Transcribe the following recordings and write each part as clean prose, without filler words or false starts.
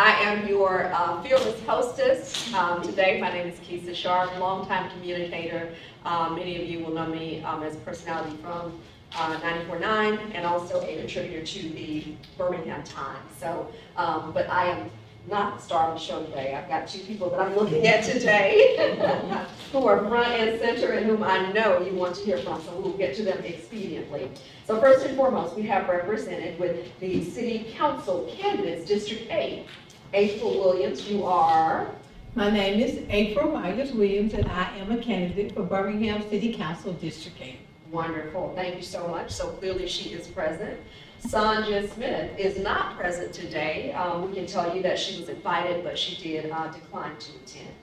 I am your fearless hostess today. My name is Keisha Sharp, longtime communicator. Many of you will know me as a personality from 94.9 and also a contributor to the Birmingham Times. So, but I am not the star of the show today. I've got two people that I'm looking at today who are front and center and whom I know you want to hear from, so we'll get to them expediently. So first and foremost, we have represented with the City Council candidates, District 8. April Williams, you are? My name is April Myers-Williams, and I am a candidate for Birmingham City Council District 8. Wonderful, thank you so much. So clearly she is present. Sonja Smith is not present today. We can tell you that she was invited, but she did decline to attend.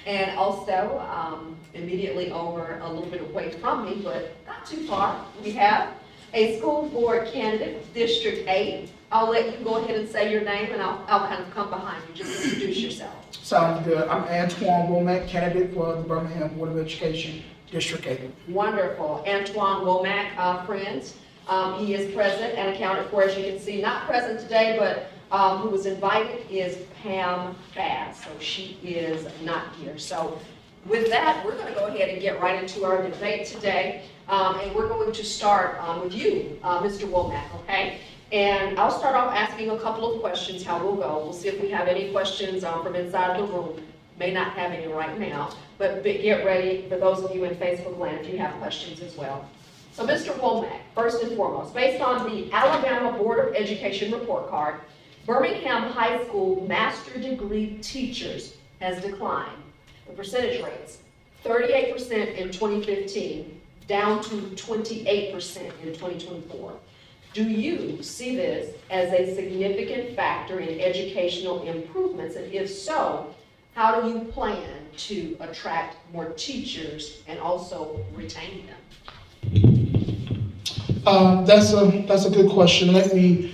And also, immediately over, a little bit away from me, but not too far, we have a school board candidate, District 8. I'll let you go ahead and say your name, and I'll kind of come behind you. Just introduce yourself. Sounds good. I'm Antoine Womack, candidate for the Birmingham Board of Education, District 8. Wonderful. Antoine Womack, friends. He is present and accounted for, as you can see. Not present today, but who was invited is Pam Bass. So she is not here. So with that, we're going to go ahead and get right into our debate today. And we're going to start with you, Mr. Womack, okay? And I'll start off asking a couple of questions, how we'll go. We'll see if we have any questions from inside the room. May not have any right now, but get ready for those of you in Facebook land if you have questions as well. So Mr. Womack, first and foremost, based on the Alabama Board of Education report card, Birmingham High School master degree teachers has declined. The percentage rates, 38% in 2015, down to 28% in 2024. Do you see this as a significant factor in educational improvements? And if so, how do you plan to attract more teachers and also retain them? That's a good question. Let me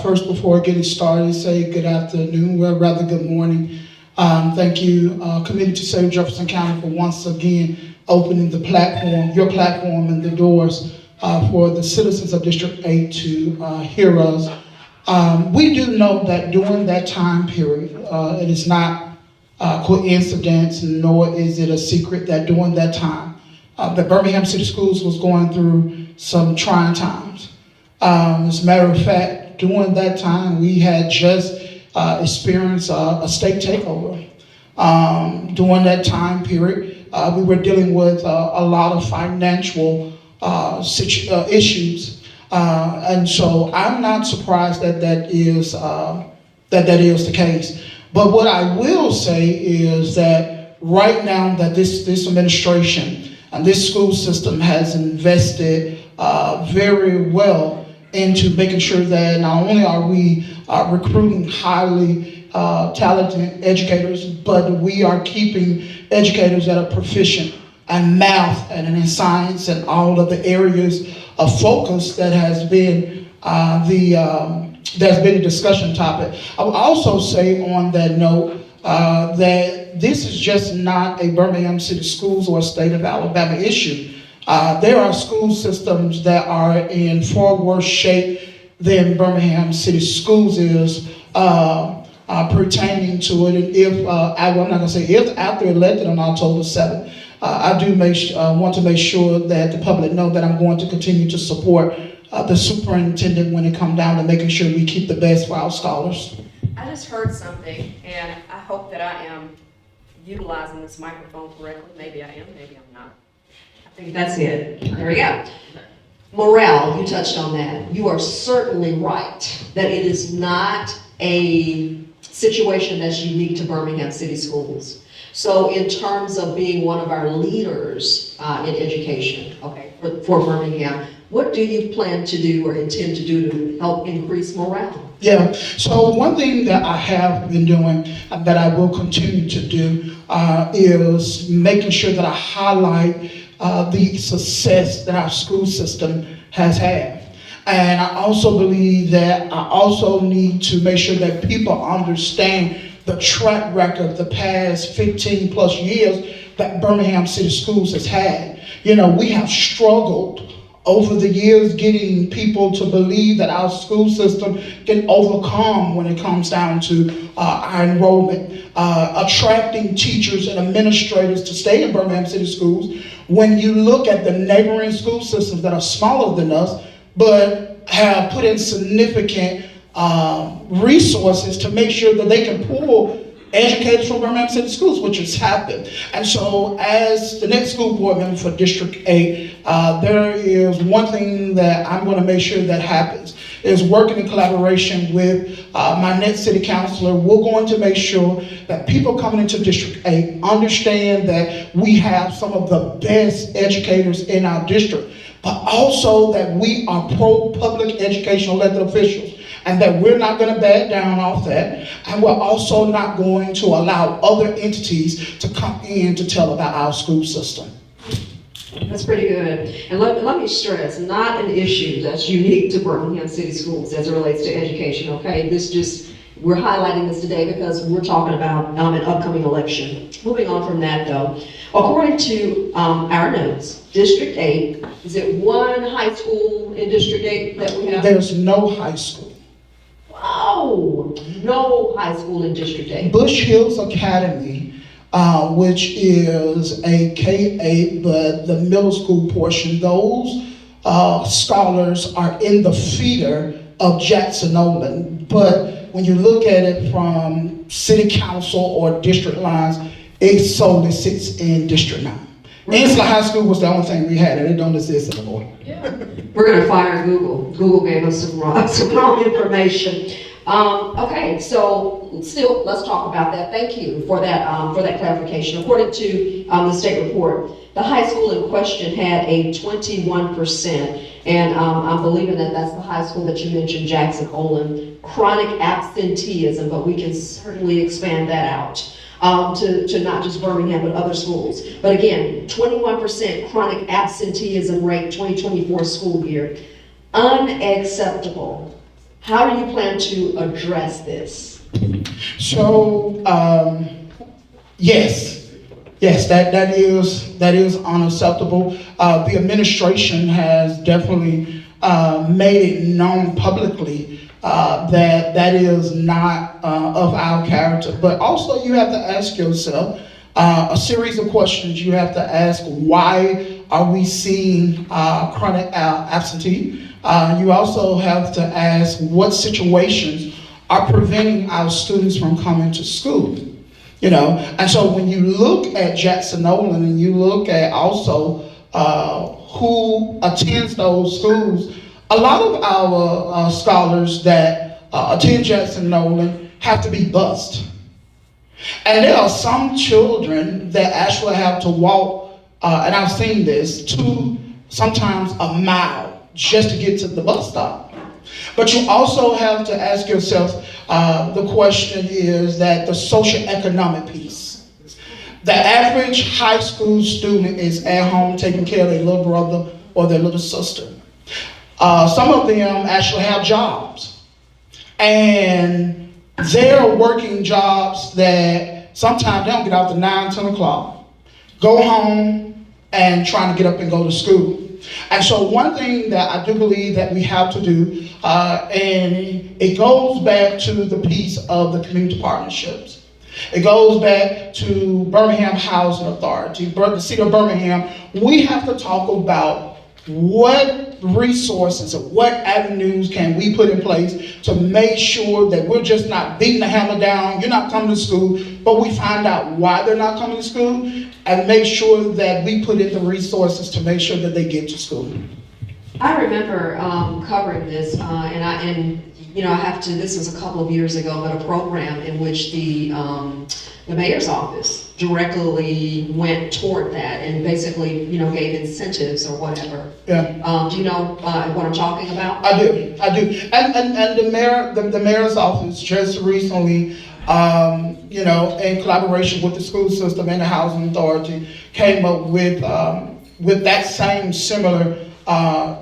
first, before getting started, say good afternoon, well, rather good morning. Thank you, Committee to Save Jefferson County, for once again opening the platform, your platform, and the doors for the citizens of District 8 to hear us. We do know that during that time period, it is not coincidence, nor is it a secret that during that time, the Birmingham City Schools was going through some trying times. As a matter of fact, during that time, we had just experienced a state takeover. During that time period, we were dealing with a lot of financial issues, and so I'm not surprised that that is the case. But what I will say is that right now that this administration and this school system has invested very well into making sure that not only are we recruiting highly talented educators, but we are keeping educators that are proficient in math and in science and all of the areas of focus that has been that's been a discussion topic. I will also say on that note that this is just not a Birmingham City Schools or a state of Alabama issue. There are school systems that are in far worse shape than Birmingham City Schools is pertaining to it. And if, I'm not going to say if, after elected on October 7th, I do want to make sure that the public know that I'm going to continue to support the superintendent when it comes down to making sure we keep the best for our scholars. I just heard something, and I hope that I am utilizing this microphone correctly. Maybe I am, maybe I'm not. I think that's it. There we go. Morale, you touched on that. You are certainly right that it is not a situation that's unique to Birmingham City Schools. So in terms of being one of our leaders in education, okay, for Birmingham, what do you plan to do or intend to do to help increase morale? Yeah, so one thing that I have been doing and that I will continue to do is making sure that I highlight the success that our school system has had. And I also believe that I also need to make sure that people understand the track record of the past 15 plus years that Birmingham City Schools has had. You know, we have struggled over the years getting people to believe that our school system can overcome when it comes down to our enrollment, attracting teachers and administrators to stay in Birmingham City Schools. When you look at the neighboring school systems that are smaller than us, but have put in significant resources to make sure that they can pull educators from Birmingham City Schools, which has happened. And so as the next school board member for District 8, there is one thing that I'm going to make sure that happens, is working in collaboration with my next city councilor. We're going to make sure that people coming into District 8 understand that we have some of the best educators in our district, but also that we are pro-public education elected officials, and that we're not going to back down off that, and we're also not going to allow other entities to come in to tell about our school system. That's pretty good. And let me stress, not an issue that's unique to Birmingham City Schools as it relates to education, okay? We're highlighting this today because we're talking about an upcoming election. Moving on from that though, according to our notes, District 8, is it one high school in District 8 that we have? There's no high school. Oh, no high school in District 8. Bush Hills Academy, which is a K-8, but the middle school portion, those scholars are in the feeder of Jackson Nolan. But when you look at it from city council or district lines, it solely sits in District 9. Ensley High School was the only thing we had, and it don't exist anymore. Yeah. We're going to fire Google. Google gave us some wrong information. Okay, so still, let's talk about that. Thank you for that clarification. According to the state report, the high school in question had a 21%, and I'm believing that that's the high school that you mentioned, Jackson Olin, chronic absenteeism, but we can certainly expand that out. To not just Birmingham, but other schools. But again, 21% chronic absenteeism rate 2024 school year. Unacceptable. How do you plan to address this? So, yes, that is unacceptable. The administration has definitely made it known publicly that is not of our character. But also you have to ask yourself a series of questions. You have to ask, why are we seeing chronic absentee? You also have to ask, what situations are preventing our students from coming to school? You know, and so when you look at Jackson Nolan and you look at also who attends those schools, a lot of our scholars that attend Jackson Nolan have to be bused. And there are some children that actually have to walk, and I've seen this, sometimes a mile just to get to the bus stop. But you also have to ask yourself, the question is that the socioeconomic piece. The average high school student is at home taking care of their little brother or their little sister. Some of them actually have jobs, and they're working jobs that sometimes they don't get out to 9, 10 o'clock, go home and trying to get up and go to school. And so one thing that I do believe that we have to do, and it goes back to the piece of the community partnerships. It goes back to Birmingham Housing Authority, the city of Birmingham. We have to talk about what resources or what avenues can we put in place to make sure that we're just not beating the hammer down, you're not coming to school, but we find out why they're not coming to school and make sure that we put in the resources to make sure that they get to school. I remember covering this, this was a couple of years ago, but a program in which the mayor's office directly went toward that and basically, gave incentives or whatever. Yeah. Do you know what I'm talking about? I do. And the mayor's office just recently, in collaboration with the school system and the housing authority, came up with that same similar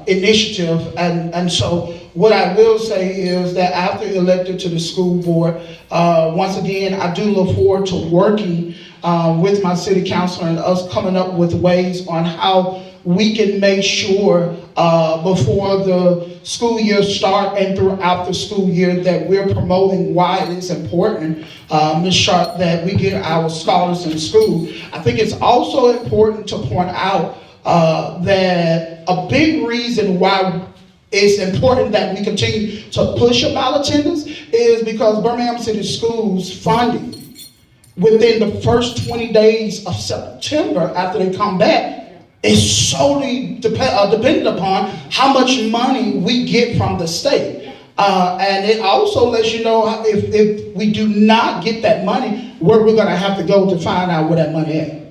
initiative. And so what I will say is that after elected to the school board, once again, I do look forward to working with my city council and us coming up with ways on how we can make sure before the school year start and throughout the school year that we're promoting why it is important, Ms. Sharp, that we get our scholars in school. I think it's also important to point out that a big reason why it's important that we continue to push about attendance is because Birmingham City Schools funding within the first 20 days of September after they come back is solely dependent upon how much money we get from the state. And it also lets you know if we do not get that money, where we're going to have to go to find out where that money is.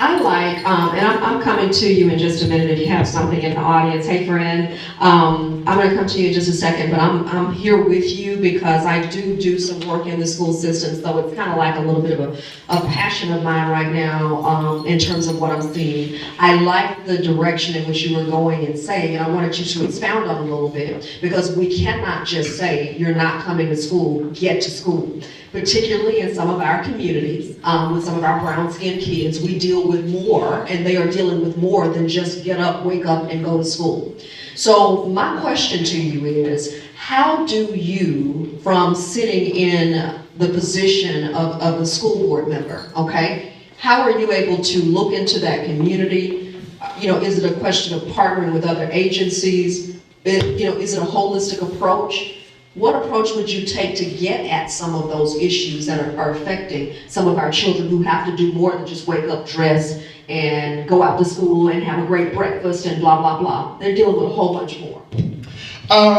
I like, and I'm coming to you in just a minute if you have something in the audience. Hey friend, I'm gonna come to you in just a second, but I'm here with you because I do some work in the school system, so it's kind of like a little bit of a passion of mine right now in terms of what I'm seeing. I like the direction in which you were going and saying, and I wanted you to expound on a little bit, because we cannot just say, you're not coming to school, get to school. Particularly in some of our communities, with some of our brown-skinned kids, we deal with more, and they are dealing with more than just get up, wake up, and go to school. So my question to you is, how do you, from sitting in the position of a school board member, okay, how are you able to look into that community? You know, is it a question of partnering with other agencies? Is it a holistic approach? What approach would you take to get at some of those issues that are affecting some of our children who have to do more than just wake up, dress, and go out to school and have a great breakfast and blah, blah, blah? They're dealing with a whole bunch more.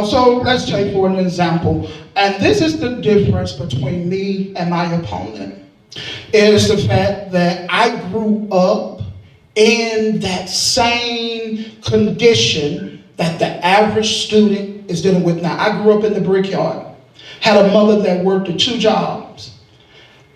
So let's take for an example, and this is the difference between me and my opponent, is the fact that I grew up in that same condition that the average student is dealing with now. I grew up in the brickyard, had a mother that worked at 2 jobs,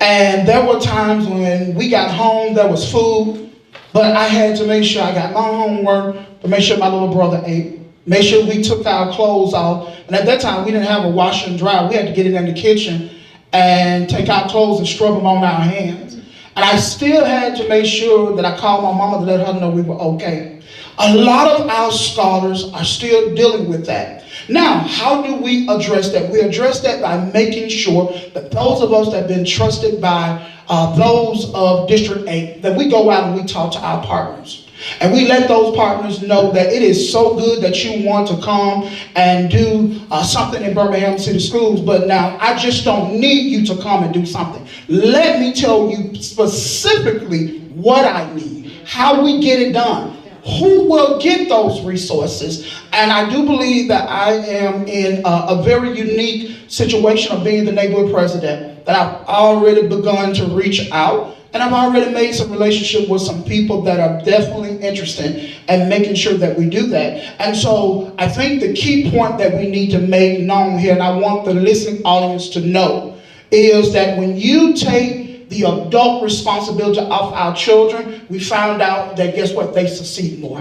and there were times when we got home, there was food, but I had to make sure I got my homework, to make sure my little brother ate, make sure we took our clothes off, and at that time we didn't have a washer and dryer. We had to get in the kitchen and take our clothes and scrub them on our hands. And I still had to make sure that I called my mama to let her know we were okay. A lot of our scholars are still dealing with that. Now, how do we address that? We address that by making sure that those of us that have been trusted by those of District 8, that we go out and we talk to our partners. And we let those partners know that it is so good that you want to come and do something in Birmingham City Schools, but now I just don't need you to come and do something. Let me tell you specifically what I need, how we get it done. Who will get those resources? And I do believe that I am in a very unique situation of being the neighborhood president, that I've already begun to reach out, and I've already made some relationship with some people that are definitely interested in making sure that we do that. And so I think the key point that we need to make known here, and I want the listening audience to know, is that when you take the adult responsibility of our children, we found out that, guess what, they succeed more.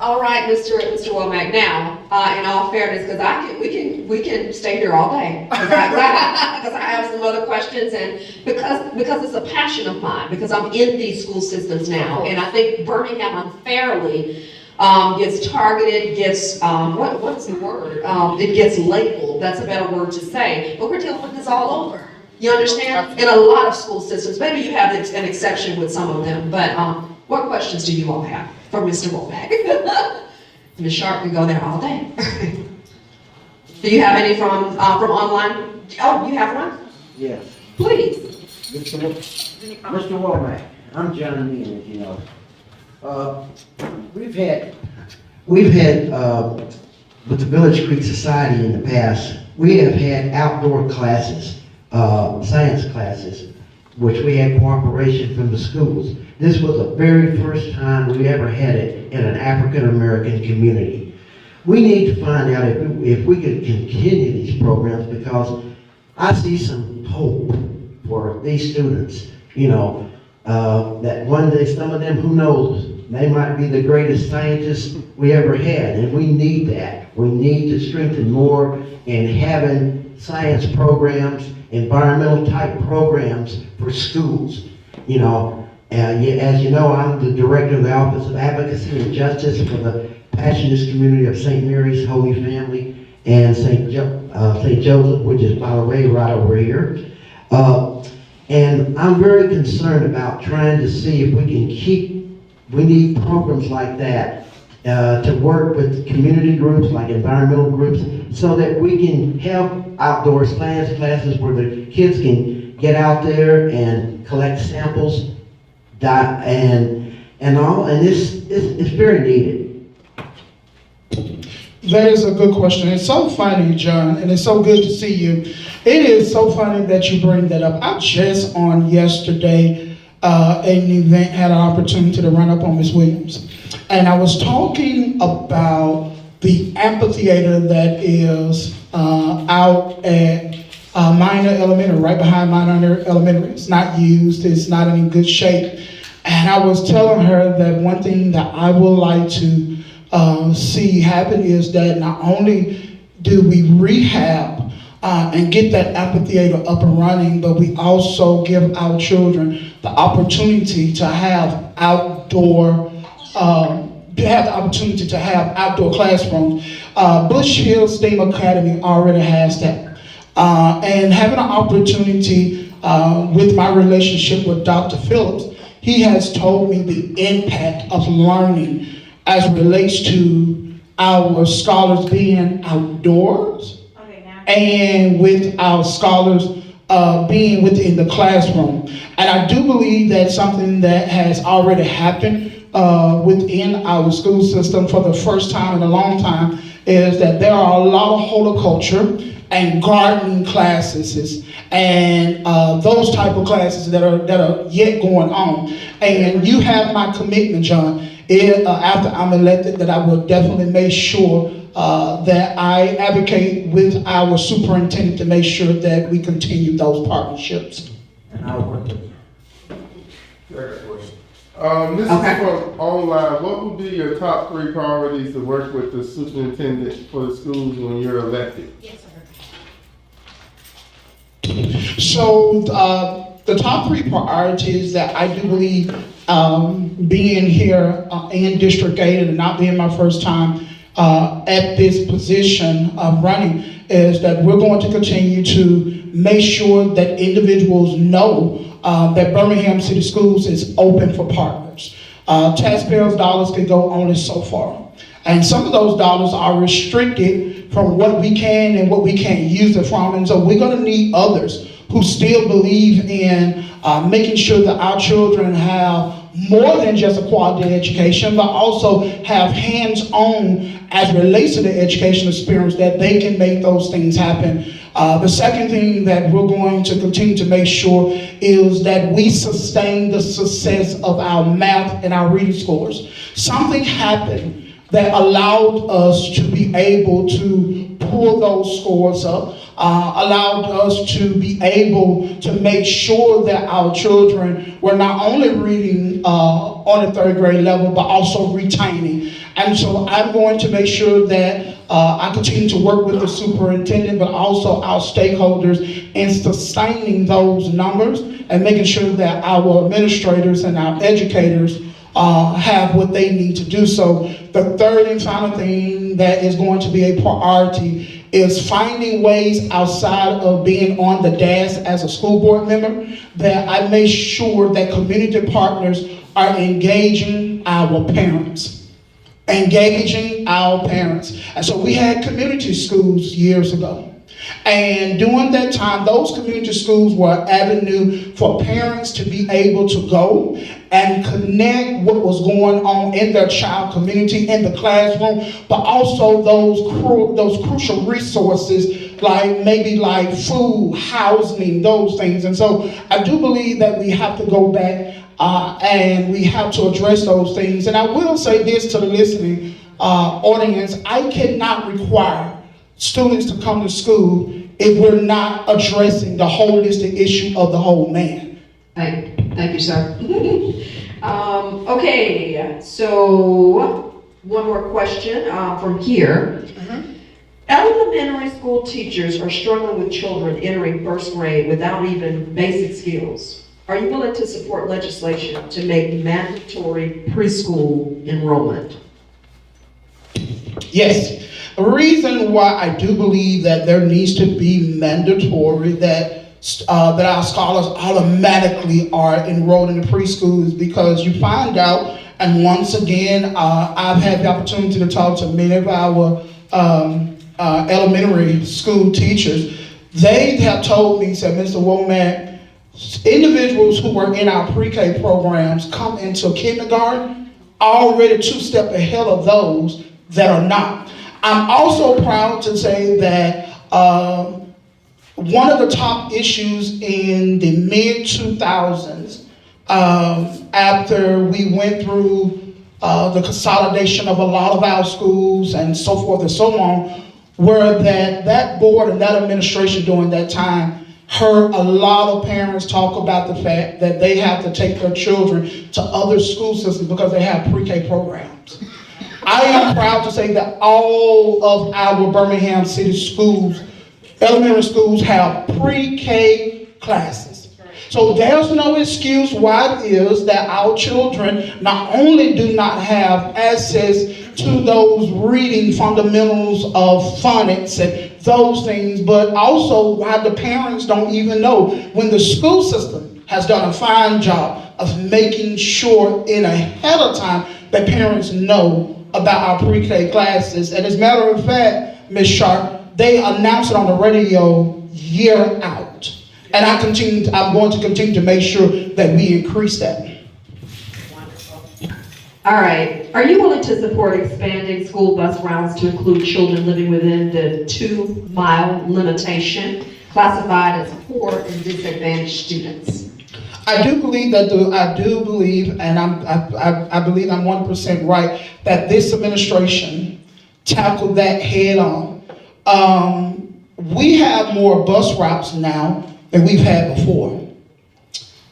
All right, Mr. Womack. Now, in all fairness, because we can stay here all day, because I have some other questions, and because it's a passion of mine, because I'm in these school systems now, and I think Birmingham unfairly gets targeted, gets, what is the word? It gets labeled, that's a better word to say, but we're dealing with this all over. You understand? In a lot of school systems. Maybe you have an exception with some of them, but what questions do you all have for Mr. Womack? Ms. Sharp, we go there all day. Do you have any from online? Oh, you have one? Yes. Please. Mr. Womack, I'm John Mean, as you know. We've had with the Village Creek Society in the past, we have had outdoor classes, science classes, which we had cooperation from the schools. This was the very first time we ever had it in an African American community. We need to find out if we can continue these programs, because I see some hope for these students, that one day some of them, who knows, they might be the greatest scientists we ever had, and we need that. We need to strengthen more in having science programs, environmental type programs for schools. You know, as you know, I'm the director of the Office of Advocacy and Justice for the Passionist community of St. Mary's Holy Family and St. Joseph, which is, by the way, right over here. And I'm very concerned about trying to see if we can we need programs like that to work with community groups, like environmental groups, so that we can have outdoor science classes where the kids can get out there and collect samples, and all, and it's very needed. That is a good question. It's so funny, John, and it's so good to see you. It is so funny that you bring that up. I just on yesterday an event had an opportunity to run up on Miss Williams, and I was talking about the amphitheater that is out at Minor Elementary, right behind Minor Elementary. It's not used. It's not in good shape. And I was telling her that one thing that I would like to see happen is that not only do we rehab and get that amphitheater up and running, but we also give our children the opportunity to have outdoor classrooms. Bush Hill STEAM Academy already has that. And having an opportunity with my relationship with Dr. Phillips, he has told me the impact of learning as it relates to our scholars being outdoors and with our scholars being within the classroom. And I do believe that's something that has already happened within our school system for the first time in a long time, is that there are a lot of horticulture and gardening classes and those type of classes that are yet going on. And you have my commitment, John, after I'm elected, that I will definitely make sure that I advocate with our superintendent to make sure that we continue those partnerships. And I'll work with you. This is from online. What would be your top 3 priorities to work with the superintendent for the schools when you're elected? Yes, sir. So the top 3 priorities that I do believe, being here in District 8 and not being my first time at this position of running, is that we're going to continue to make sure that individuals know that Birmingham City Schools is open for partners. Taxpayers' dollars can go only so far. And some of those dollars are restricted from what we can and what we can't use it from. And so we're going to need others who still believe in making sure that our children have more than just a quality education, but also have hands-on as it relates to the educational experience, that they can make those things happen. The second thing that we're going to continue to make sure is that we sustain the success of our math and our reading scores. Something happened that allowed us to be able to pull those scores up, allowed us to be able to make sure that our children were not only reading on the 3rd grade level, but also retaining. And so I'm going to make sure that I continue to work with the superintendent, but also our stakeholders in sustaining those numbers and making sure that our administrators and our educators have what they need to do. So the third and final thing that is going to be a priority is finding ways outside of being on the dais as a school board member, that I make sure that community partners are engaging our parents. And so we had community schools years ago. And during that time, those community schools were an avenue for parents to be able to go and connect what was going on in their child community, in the classroom, but also those crucial resources like food, housing, those things. And so I do believe that we have to go back and we have to address those things. And I will say this to the listening audience: I cannot require students to come to school if we're not addressing the holistic issue of the whole man. Thank you, sir. Okay, so one more question from here. Elementary school teachers are struggling with children entering first grade without even basic skills. Are you willing to support legislation to make mandatory preschool enrollment? Yes. The reason why I do believe that there needs to be mandatory that our scholars automatically are enrolled in the preschool is because you find out, and once again, I've had the opportunity to talk to many of our elementary school teachers. They have told me, said, Mr. Womack, individuals who were in our pre-K programs come into kindergarten already 2 steps ahead of those that are not. I'm also proud to say that one of the top issues in the mid-2000s, after we went through the consolidation of a lot of our schools and so forth and so on, were that board and that administration during that time heard a lot of parents talk about the fact that they have to take their children to other school systems because they have pre-K programs. I am proud to say that all of our Birmingham City schools, elementary schools, have pre-K classes. So there's no excuse why it is that our children not only do not have access to those reading fundamentals of phonics and those things, but also why the parents don't even know when the school system has done a fine job of making sure in ahead of time that parents know about our pre-K classes. And as a matter of fact, Ms. Sharp, they announce it on the radio year out. And I'm going to continue to make sure that we increase that. Wonderful. All right. Are you willing to support expanding school bus routes to include children living within the 2-mile limitation, classified as poor and disadvantaged students? I do believe, and I believe I'm 1% right, that this administration tackled that head on. We have more bus routes now than we've had before.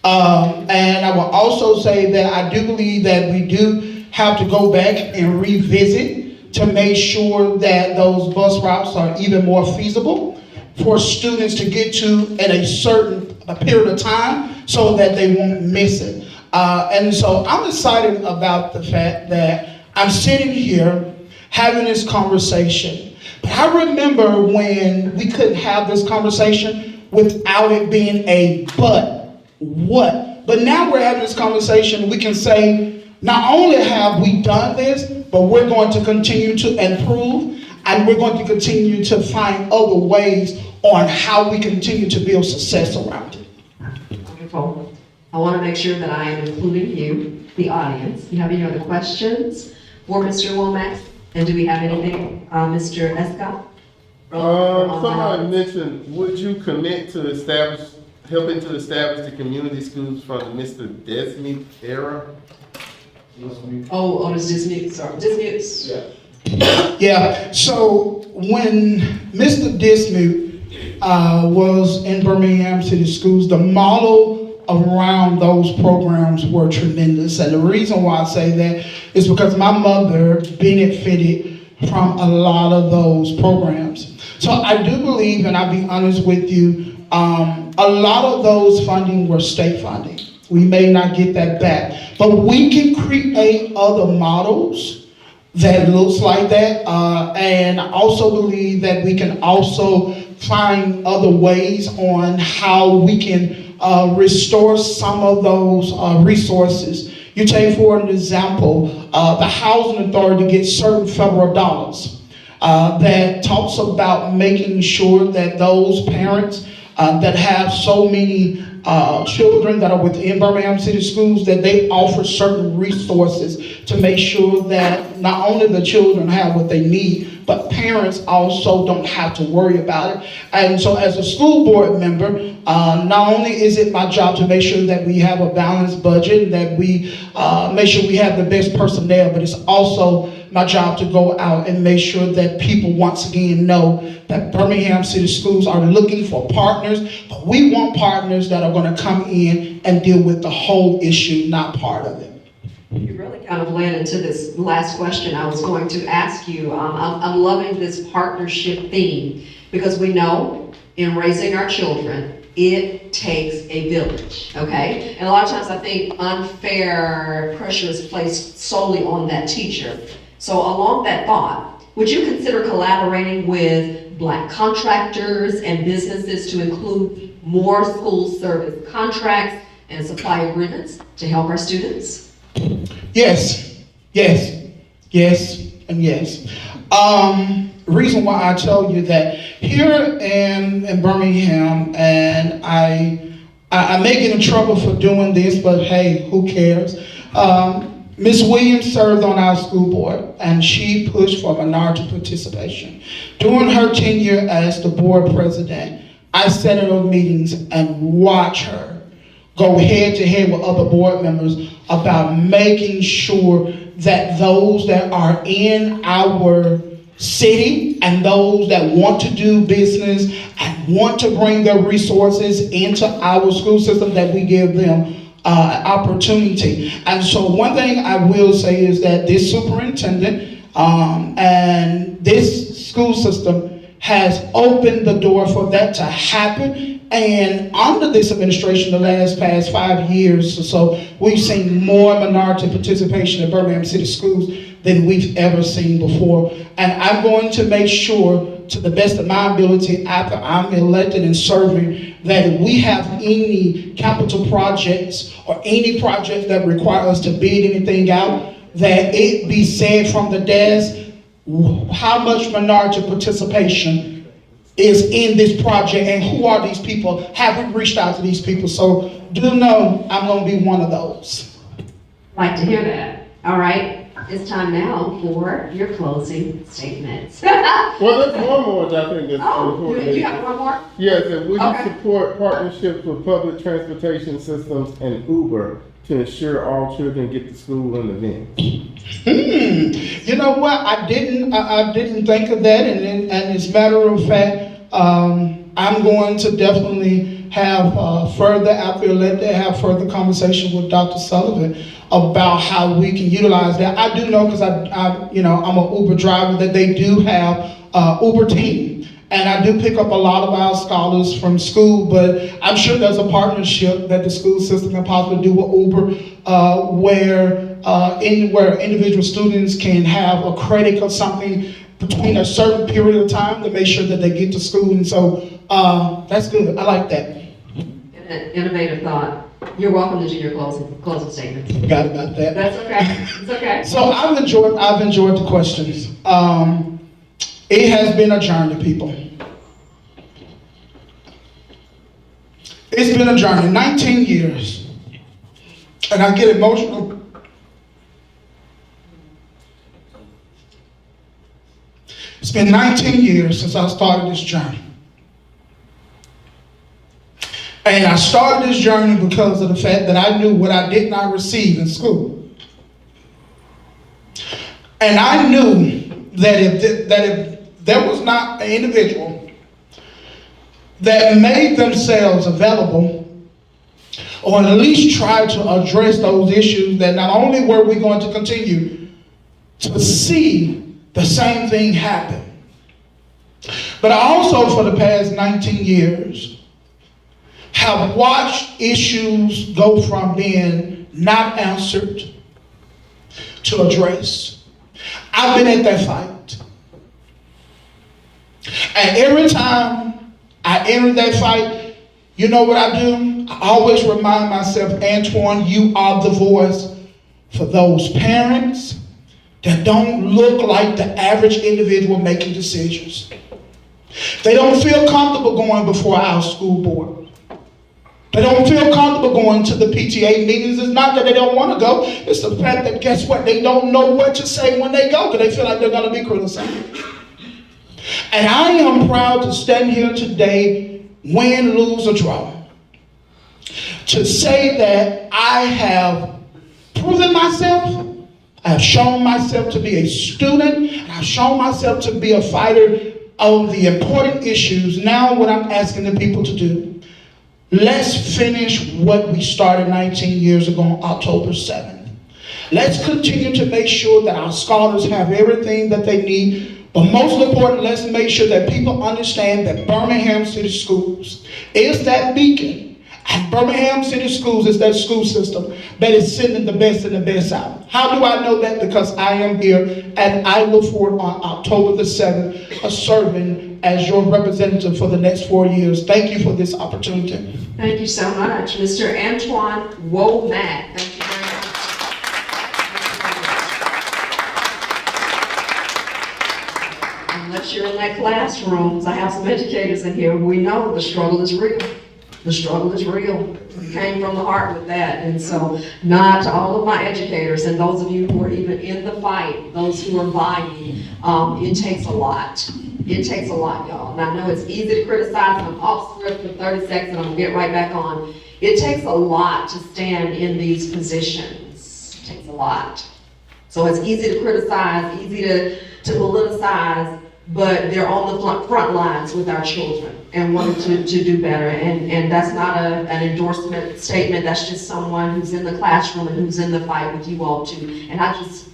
And I will also say that I do believe that we do have to go back and revisit to make sure that those bus routes are even more feasible for students to get to in a certain period of time so that they won't miss it. And so I'm excited about the fact that I'm sitting here having this conversation. But I remember when we couldn't have this conversation without it being a but what. But now we're having this conversation, we can say, not only have we done this, but we're going to continue to improve, and we're going to continue to find other ways on how we continue to build success around it. Wonderful. I want to make sure that I am including you, the audience. You have any other questions for Mr. Womack? And do we have anything, Mr. Escott? Somebody mentioned, would you commit to helping to establish the community schools from the Mr. Desmond era? Oh, it's dismute, sorry. Dismute. Yeah. Yeah, so when Mr. Dismute was in Birmingham City Schools, the model around those programs were tremendous. And the reason why I say that is because my mother benefited from a lot of those programs. So I do believe, and I'll be honest with you, a lot of those funding were state funding. We may not get that back, but we can create other models that looks like that. And I also believe that we can also find other ways on how we can restore some of those resources. You take for an example, the Housing Authority gets certain federal dollars that talks about making sure that those parents that have so many children that are within Birmingham City Schools, that they offer certain resources to make sure that not only the children have what they need, but parents also don't have to worry about it. And so as a school board member, not only is it my job to make sure that we have a balanced budget, that we make sure we have the best personnel, but it's also my job to go out and make sure that people once again know that Birmingham City Schools are looking for partners, but we want partners that are going to come in and deal with the whole issue, not part of it. You really kind of led into this last question I was going to ask you. I'm loving this partnership theme because we know in raising our children, it takes a village, okay? And a lot of times I think unfair pressure is placed solely on that teacher. So along that thought, would you consider collaborating with Black contractors and businesses to include more school service contracts and supply agreements to help our students? Yes, yes, yes, and yes. Reason why I tell you that here in Birmingham, and I may get in trouble for doing this, but hey, who cares? Ms. Williams served on our school board, and she pushed for minority participation. During her tenure as the board president, I sat in those meetings and watched her go head to head with other board members about making sure that those that are in our city and those that want to do business and want to bring their resources into our school system, that we give them opportunity. And so one thing I will say is that this superintendent and this school system has opened the door for that to happen. And under this administration, the past 5 years or so, we've seen more minority participation in Birmingham City Schools than we've ever seen before. And I'm going to make sure, to the best of my ability, after I'm elected and serving, that if we have any capital projects or any projects that require us to bid anything out, that it be said from the desk how much minority participation is in this project and who are these people. Have we reached out to these people? So do know I'm going to be one of those. Like to hear that. All right. It's time now for your closing statements. Well, there's one more that I think is important. You have one more? Yes, and would Okay. you support partnerships with public transportation systems and Uber to ensure all children get to school in events? You know what? I didn't think of that, and as a matter of fact, I'm going to definitely have further, after elected, have further conversation with Dr. Sullivan about how we can utilize that. I do know, because I'm an Uber driver, that they do have Uber team. And I do pick up a lot of our scholars from school, but I'm sure there's a partnership that the school system can possibly do with Uber, where individual students can have a credit or something between a certain period of time to make sure that they get to school. And so that's good. I like that. Innovative thought. You're welcome to do your closing statements. Forgot about that. That's okay. It's okay. So I've enjoyed the questions. It has been a journey, people. It's been a journey, 19 years. And I get emotional. It's been 19 years since I started this journey. And I started this journey because of the fact that I knew what I did not receive in school. And I knew that if there was not an individual that made themselves available, or at least tried to address those issues, that not only were we going to continue to see the same thing happen, but I also, for the past 19 years, have watched issues go from being not answered to addressed. I've been at that fight. And every time I enter that fight, you know what I do? I always remind myself, Antoine, you are the voice for those parents that don't look like the average individual making decisions. They don't feel comfortable going before our school board. They don't feel comfortable going to the PTA meetings. It's not that they don't want to go. It's the fact that, guess what? They don't know what to say when they go, because they feel like they're going to be criticized. And I am proud to stand here today, win, lose, or draw, to say that I have proven myself. I have shown myself to be a student. And I've shown myself to be a fighter of the important issues. Now what I'm asking the people to do, let's finish what we started 19 years ago on October 7th. Let's continue to make sure that our scholars have everything that they need. But most important, let's make sure that people understand that Birmingham City Schools is that beacon. And Birmingham City Schools is that school system that is sending the best out. How do I know that? Because I am here, and I look forward on October the 7th serving as your representative for the next 4 years. Thank you for this opportunity. Thank you so much. Mr. Antoine Womack. Thank you very much. Unless you're in that classroom, I have some educators in here, we know the struggle is real. The struggle is real. We came from the heart with that. And so, not to all of my educators and those of you who are even in the fight, those who are vying, it takes a lot. It takes a lot, y'all. And I know it's easy to criticize, and I'm off script for 30 seconds, and I'm gonna get right back on. It takes a lot to stand in these positions. It takes a lot. So it's easy to criticize, easy to politicize, but they're on the front lines with our children and wanting to do better. And that's not an endorsement statement. That's just someone who's in the classroom and who's in the fight with you all too. And I just,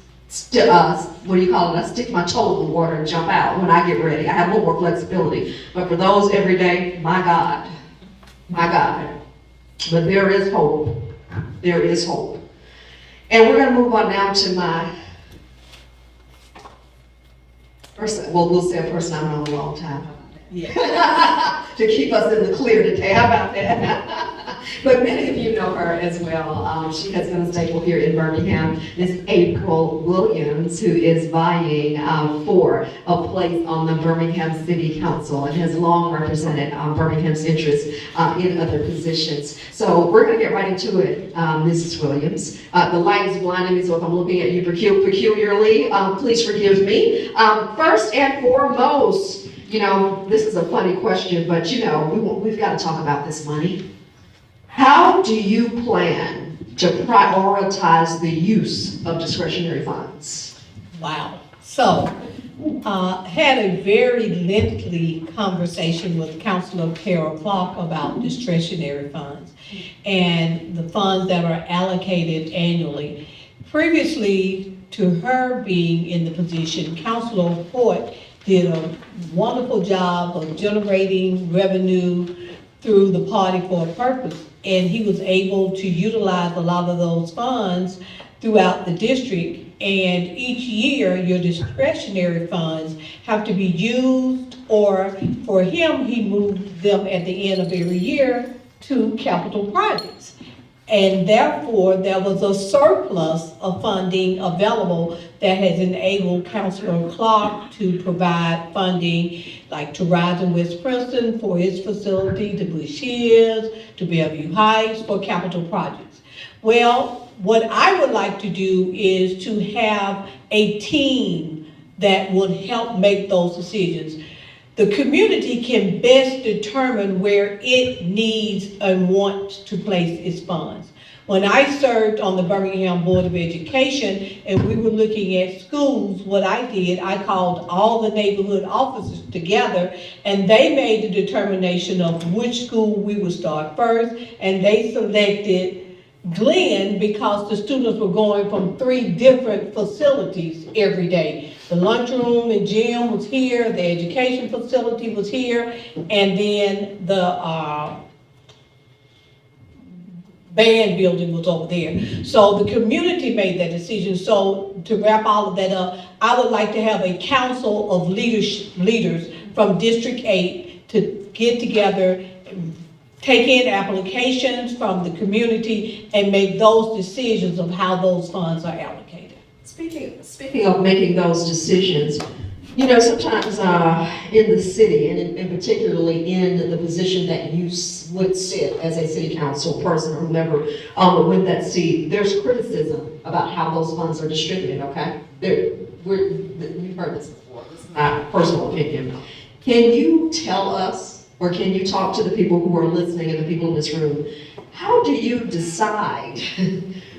what do you call it? I stick my toe in the water and jump out when I get ready. I have a little more flexibility. But for those every day, my God. But there is hope. There is hope. And we're gonna move on now to my person, well, we'll say a person I've known a long time. Yeah. To keep us in the clear today. How about that? But many of you know her as well. She has been a staple here in Birmingham. Miss April Williams, who is vying for a place on the Birmingham City Council and has long represented Birmingham's interests in other positions. So we're going to get right into it, Mrs. Williams. The light is blinding me, so if I'm looking at you peculiarly, please forgive me. First and foremost, you know, this is a funny question, but you know, we've got to talk about this money. How do you plan to prioritize the use of discretionary funds? Wow. So, had a very lengthy conversation with Councilor Carol Clark about discretionary funds and the funds that are allocated annually. Previously to her being in the position, Councilor Hoyt did a wonderful job of generating revenue through the Party for a Purpose. And he was able to utilize a lot of those funds throughout the district. And each year, your discretionary funds have to be used, or for him, he moved them at the end of every year to capital projects. And therefore, there was a surplus of funding available that has enabled Councilor Clark to provide funding like to Rising West Princeton for his facility, to Bush Hills, to Bellevue Heights for capital projects. Well, what I would like to do is to have a team that would help make those decisions. The community can best determine where it needs and wants to place its funds. When I served on the Birmingham Board of Education and we were looking at schools, what I did, I called all the neighborhood officers together and they made the determination of which school we would start first, and they selected Glenn because the students were going from 3 different facilities every day. The lunchroom and gym was here, the education facility was here, and then the band building was over there. So the community made that decision. So to wrap all of that up, I would like to have a council of leaders from District 8 to get together, take in applications from the community, and make those decisions of how those funds are allocated. Speaking of making those decisions, you know, sometimes in the city, and particularly in the position that you would sit as a city council person or whoever would win that seat, there's criticism about how those funds are distributed, okay? We've heard this before. This is not personal opinion. Can you tell us, or can you talk to the people who are listening and the people in this room, how do you decide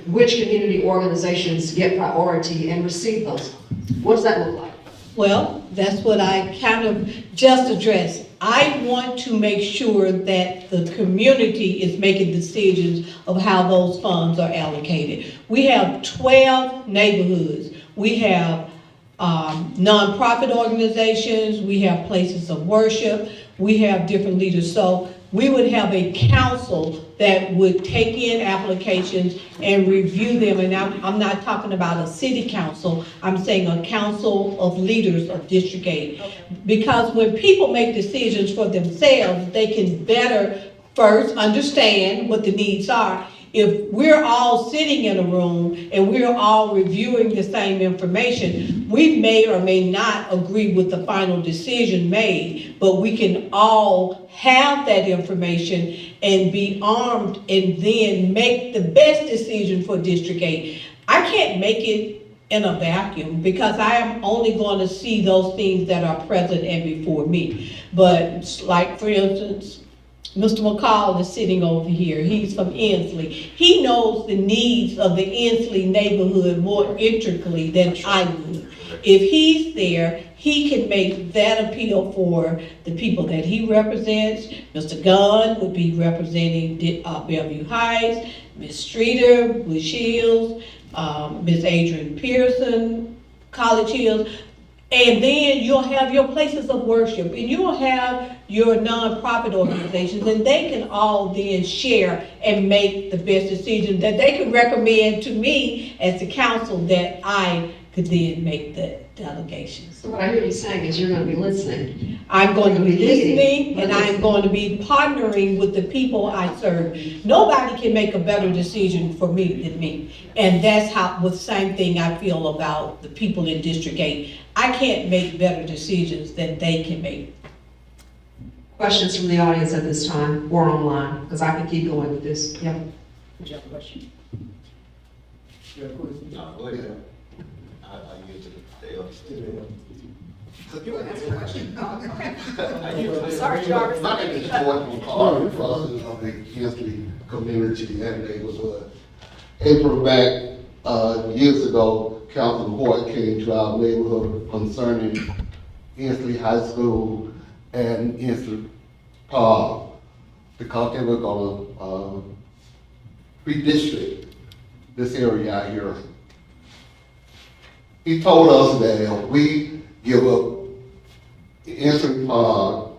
which community organizations get priority and receive those funds? What does that look like? Well, that's what I kind of just addressed. I want to make sure that the community is making decisions of how those funds are allocated. We have 12 neighborhoods. We have nonprofit organizations, we have places of worship, we have different leaders. So we would have a council that would take in applications and review them. And I'm not talking about a city council, I'm saying a council of leaders of District 8. Okay. Because when people make decisions for themselves, they can better first understand what the needs are. If we're all sitting in a room and we're all reviewing the same information, we may or may not agree with the final decision made, but we can all have that information and be armed and then make the best decision for District 8. I can't make it in a vacuum because I am only going to see those things that are present and before me. But like, for instance, Mr. McCall is sitting over here. He's from Ensley. He knows the needs of the Ensley neighborhood more intricately than I would. If he's there, he can make that appeal for the people that he represents. Mr. Gunn would be representing Bellevue Heights, Ms. Streeter, Bush Hills, Ms. Adrian Pearson, College Hills. And then you'll have your places of worship, and you'll have your nonprofit organizations, and they can all then share and make the best decision that they can recommend to me as the council that I could then make the delegations. So what I hear you saying is you're going to be listening. I'm going to be Leading. listening, and I'm going to be partnering with the people I serve. Nobody can make a better decision for me than me. And that's how, the same thing I feel about the people in District 8. I can't make better decisions than they can make. Questions from the audience at this time or online, because I can keep going with this. Yeah. Did you have a question? No, go ahead. I yield to the Sorry, Jarvis. My name is Jordan McCall, president of the Ensley community and neighborhood. April back, years ago, Councilman Hoyt came to our neighborhood concerning Ensley High School and Ensley Park, because they were gonna, redistrict this area out here. He told us that if we give up Ensley Park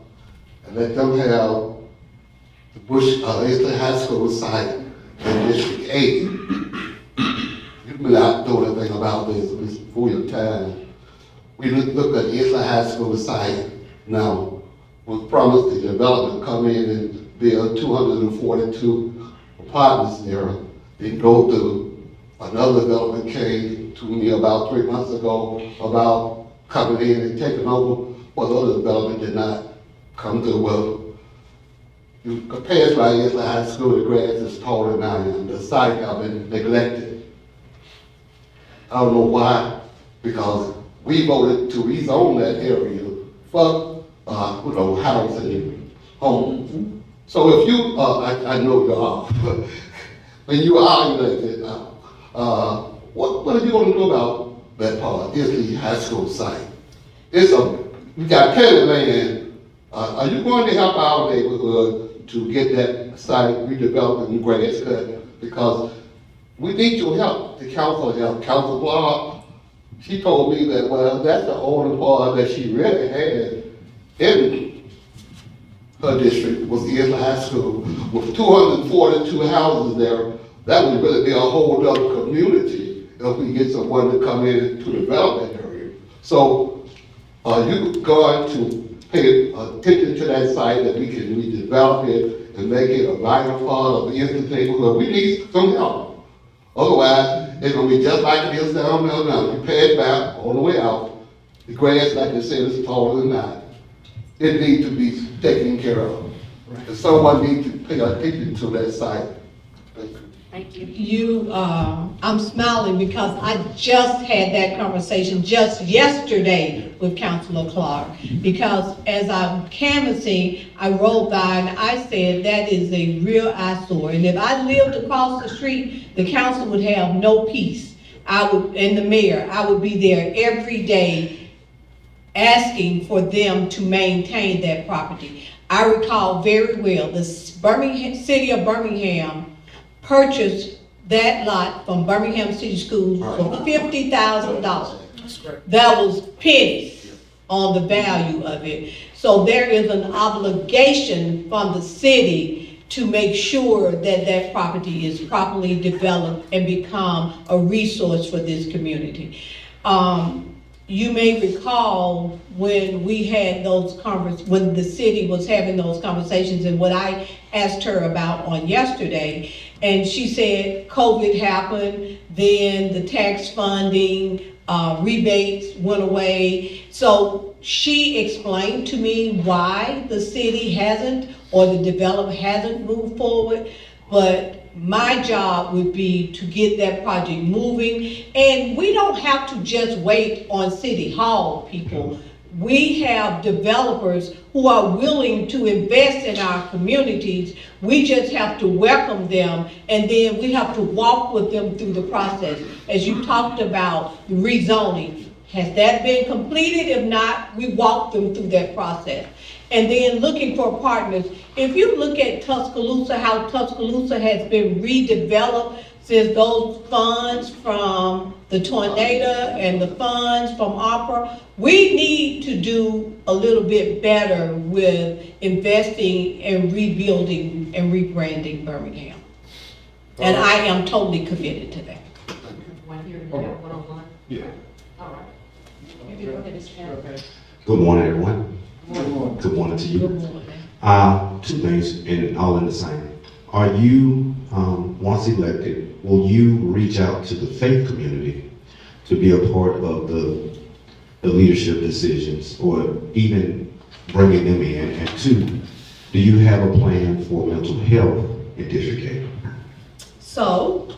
and let them have the Bush, Ensley High School site in District 8, you may not know anything about this before your time. We looked at Ensley High School site now, was promised the development come in and build 242 apartments there. Then go through, another development came to me about 3 months ago about coming in and taking over, but the other development did not come through. Well, you compare by Ensley High School, the grass is taller now, and the site have been neglected. I don't know why, because we voted to rezone that area for, housing, homes. So if you, I know you are, but when you are elected, what are you going to do about that part, Ensley High School site? We got plenty of land. Are you going to help our neighborhood to get that site redeveloped and grass cut? Because we need your help, the council help. Council Block, she told me that, well, that's the only part that she really had in her district was the Ensley High School. With 242 houses there, that would really be a whole other community if we get someone to come in to develop that area. So are you going to pay attention to that site that we can redevelop it and make it a vital part of the Ensley neighborhood? We need some help. Otherwise, it's going to be just like it is down there now. You pass back on the way out, the grass, like I said, is taller than that. It needs to be taken care of. And someone needs to pay attention to that site. Thank you. I'm smiling because I just had that conversation just yesterday with Councilor Clark. Because as I'm canvassing, I rolled by and I said that is a real eyesore. And if I lived across the street, the council would have no peace. And the mayor, I would be there every day asking for them to maintain that property. I recall very well, the city of Birmingham purchased that lot from Birmingham City Schools for $50,000. That was pennies on the value of it. So there is an obligation from the city to make sure that that property is properly developed and become a resource for this community. You may recall when we had those when the city was having those conversations, and what I asked her about on yesterday, and she said COVID happened, then the tax funding, rebates went away. So she explained to me why the city hasn't, or the developer hasn't moved forward, but my job would be to get that project moving. And we don't have to just wait on City Hall, people. We have developers who are willing to invest in our communities. We just have to welcome them, and then we have to walk with them through the process. As you talked about the rezoning, has that been completed? If not, we walk them through that process. And then looking for partners. If you look at Tuscaloosa, how Tuscaloosa has been redeveloped since those funds from the tornado and the funds from ARPA, we need to do a little bit better with investing and rebuilding and rebranding Birmingham. And I am totally committed to that. One here, one-on-one. Yeah. All right. Maybe go ahead, Mr. Hammond. Good morning, everyone. Good morning to you. Good morning. Two things, and all in the same. Are you, once elected, will you reach out to the faith community to be a part of the leadership decisions, or even bringing them in? And two, do you have a plan for mental health in District 8? So,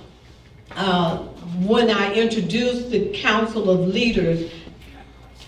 when I introduced the Council of Leaders,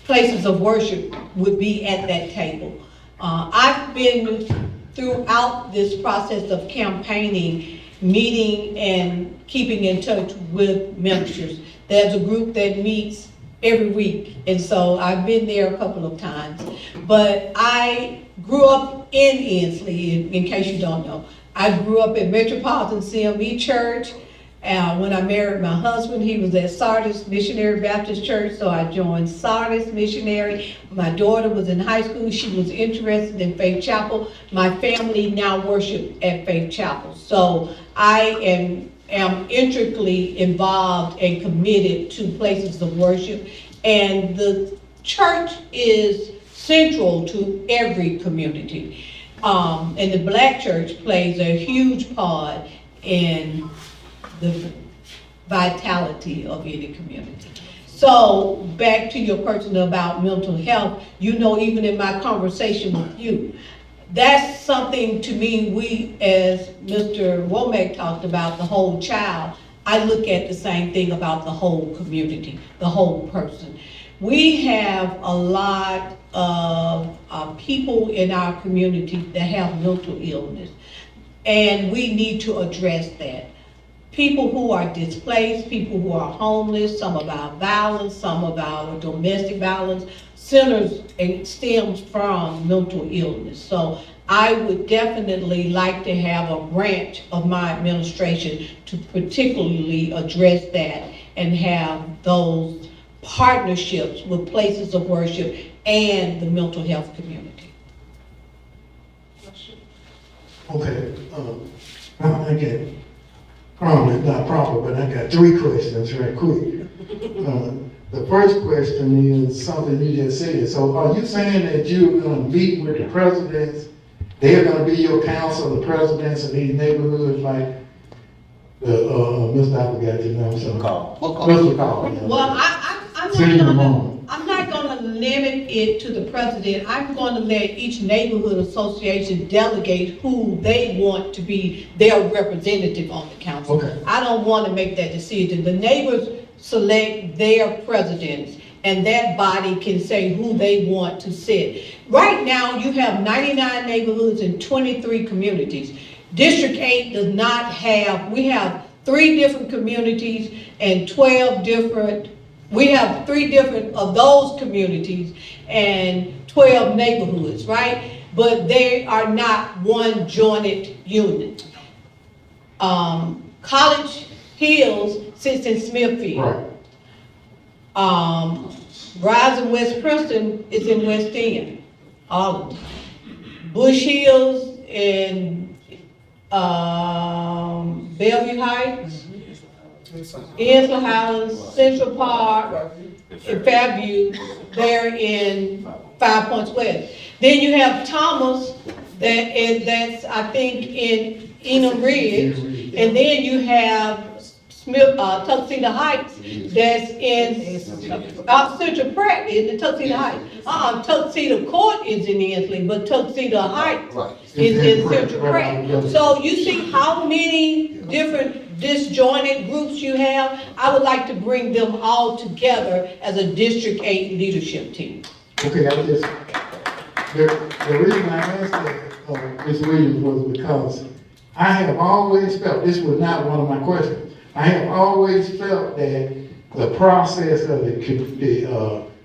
places of worship would be at that table. I've been throughout this process of campaigning, meeting and keeping in touch with ministers. There's a group that meets every week, and so I've been there a couple of times. But I grew up in Ensley, in case you don't know. I grew up at Metropolitan CME Church. When I married my husband, he was at Sardis Missionary Baptist Church, so I joined Sardis Missionary. My daughter was in high school. She was interested in Faith Chapel. My family now worship at Faith Chapel. So I am intricately involved and committed to places of worship. And the church is central to every community. And the Black church plays a huge part in the vitality of any community. So back to your question about mental health, you know, even in my conversation with you, that's something to me, we, as Mr. Womack talked about, the whole child, I look at the same thing about the whole community, the whole person. We have a lot of people in our community that have mental illness, and we need to address that. People who are displaced, people who are homeless, some of our violence, some of our domestic violence, centers and stems from mental illness. So I would definitely like to have a branch of my administration to particularly address that and have those partnerships with places of worship and the mental health community. Okay, I get probably not proper, but I got 3 questions right quick. The first question is something you just said. So are you saying that you're going to meet with the presidents? They're going to be your council, the presidents of these neighborhoods, like the Mr. I forgot your name. Mr. Call. Yeah. Well, I'm not gonna limit it to the president. I'm gonna let each neighborhood association delegate who they want to be their representative on the council. Okay. I don't wanna make that decision. The neighbors select their presidents, and that body can say who they want to sit. Right now, you have 99 neighborhoods in 23 communities. District 8 does not have, we have 3 different communities and 12 different We have 3 different of those communities and 12 neighborhoods, right? But they are not one jointed unit. College Hills sits in Smithfield. Right. Rising West Princeton is in West End, all of them. Bush Hills and, Bellevue Heights, Ensley House, Central Park, and Fairview, they're in 5 Points West. Then you have Thomas, that's, I think, in Enum Ridge, and then you have Smith, Tuxedo Heights, that's in, Central Pratt is in Tuxedo Heights. Tuxedo Court is in Ensley, but Tuxedo Heights is in Central Pratt. So you see how many different disjointed groups you have? I would like to bring them all together as a District 8 leadership team. Okay, the reason I asked that, Ms. Williams, was because I have always felt, this was not one of my questions, I have always felt that the process of the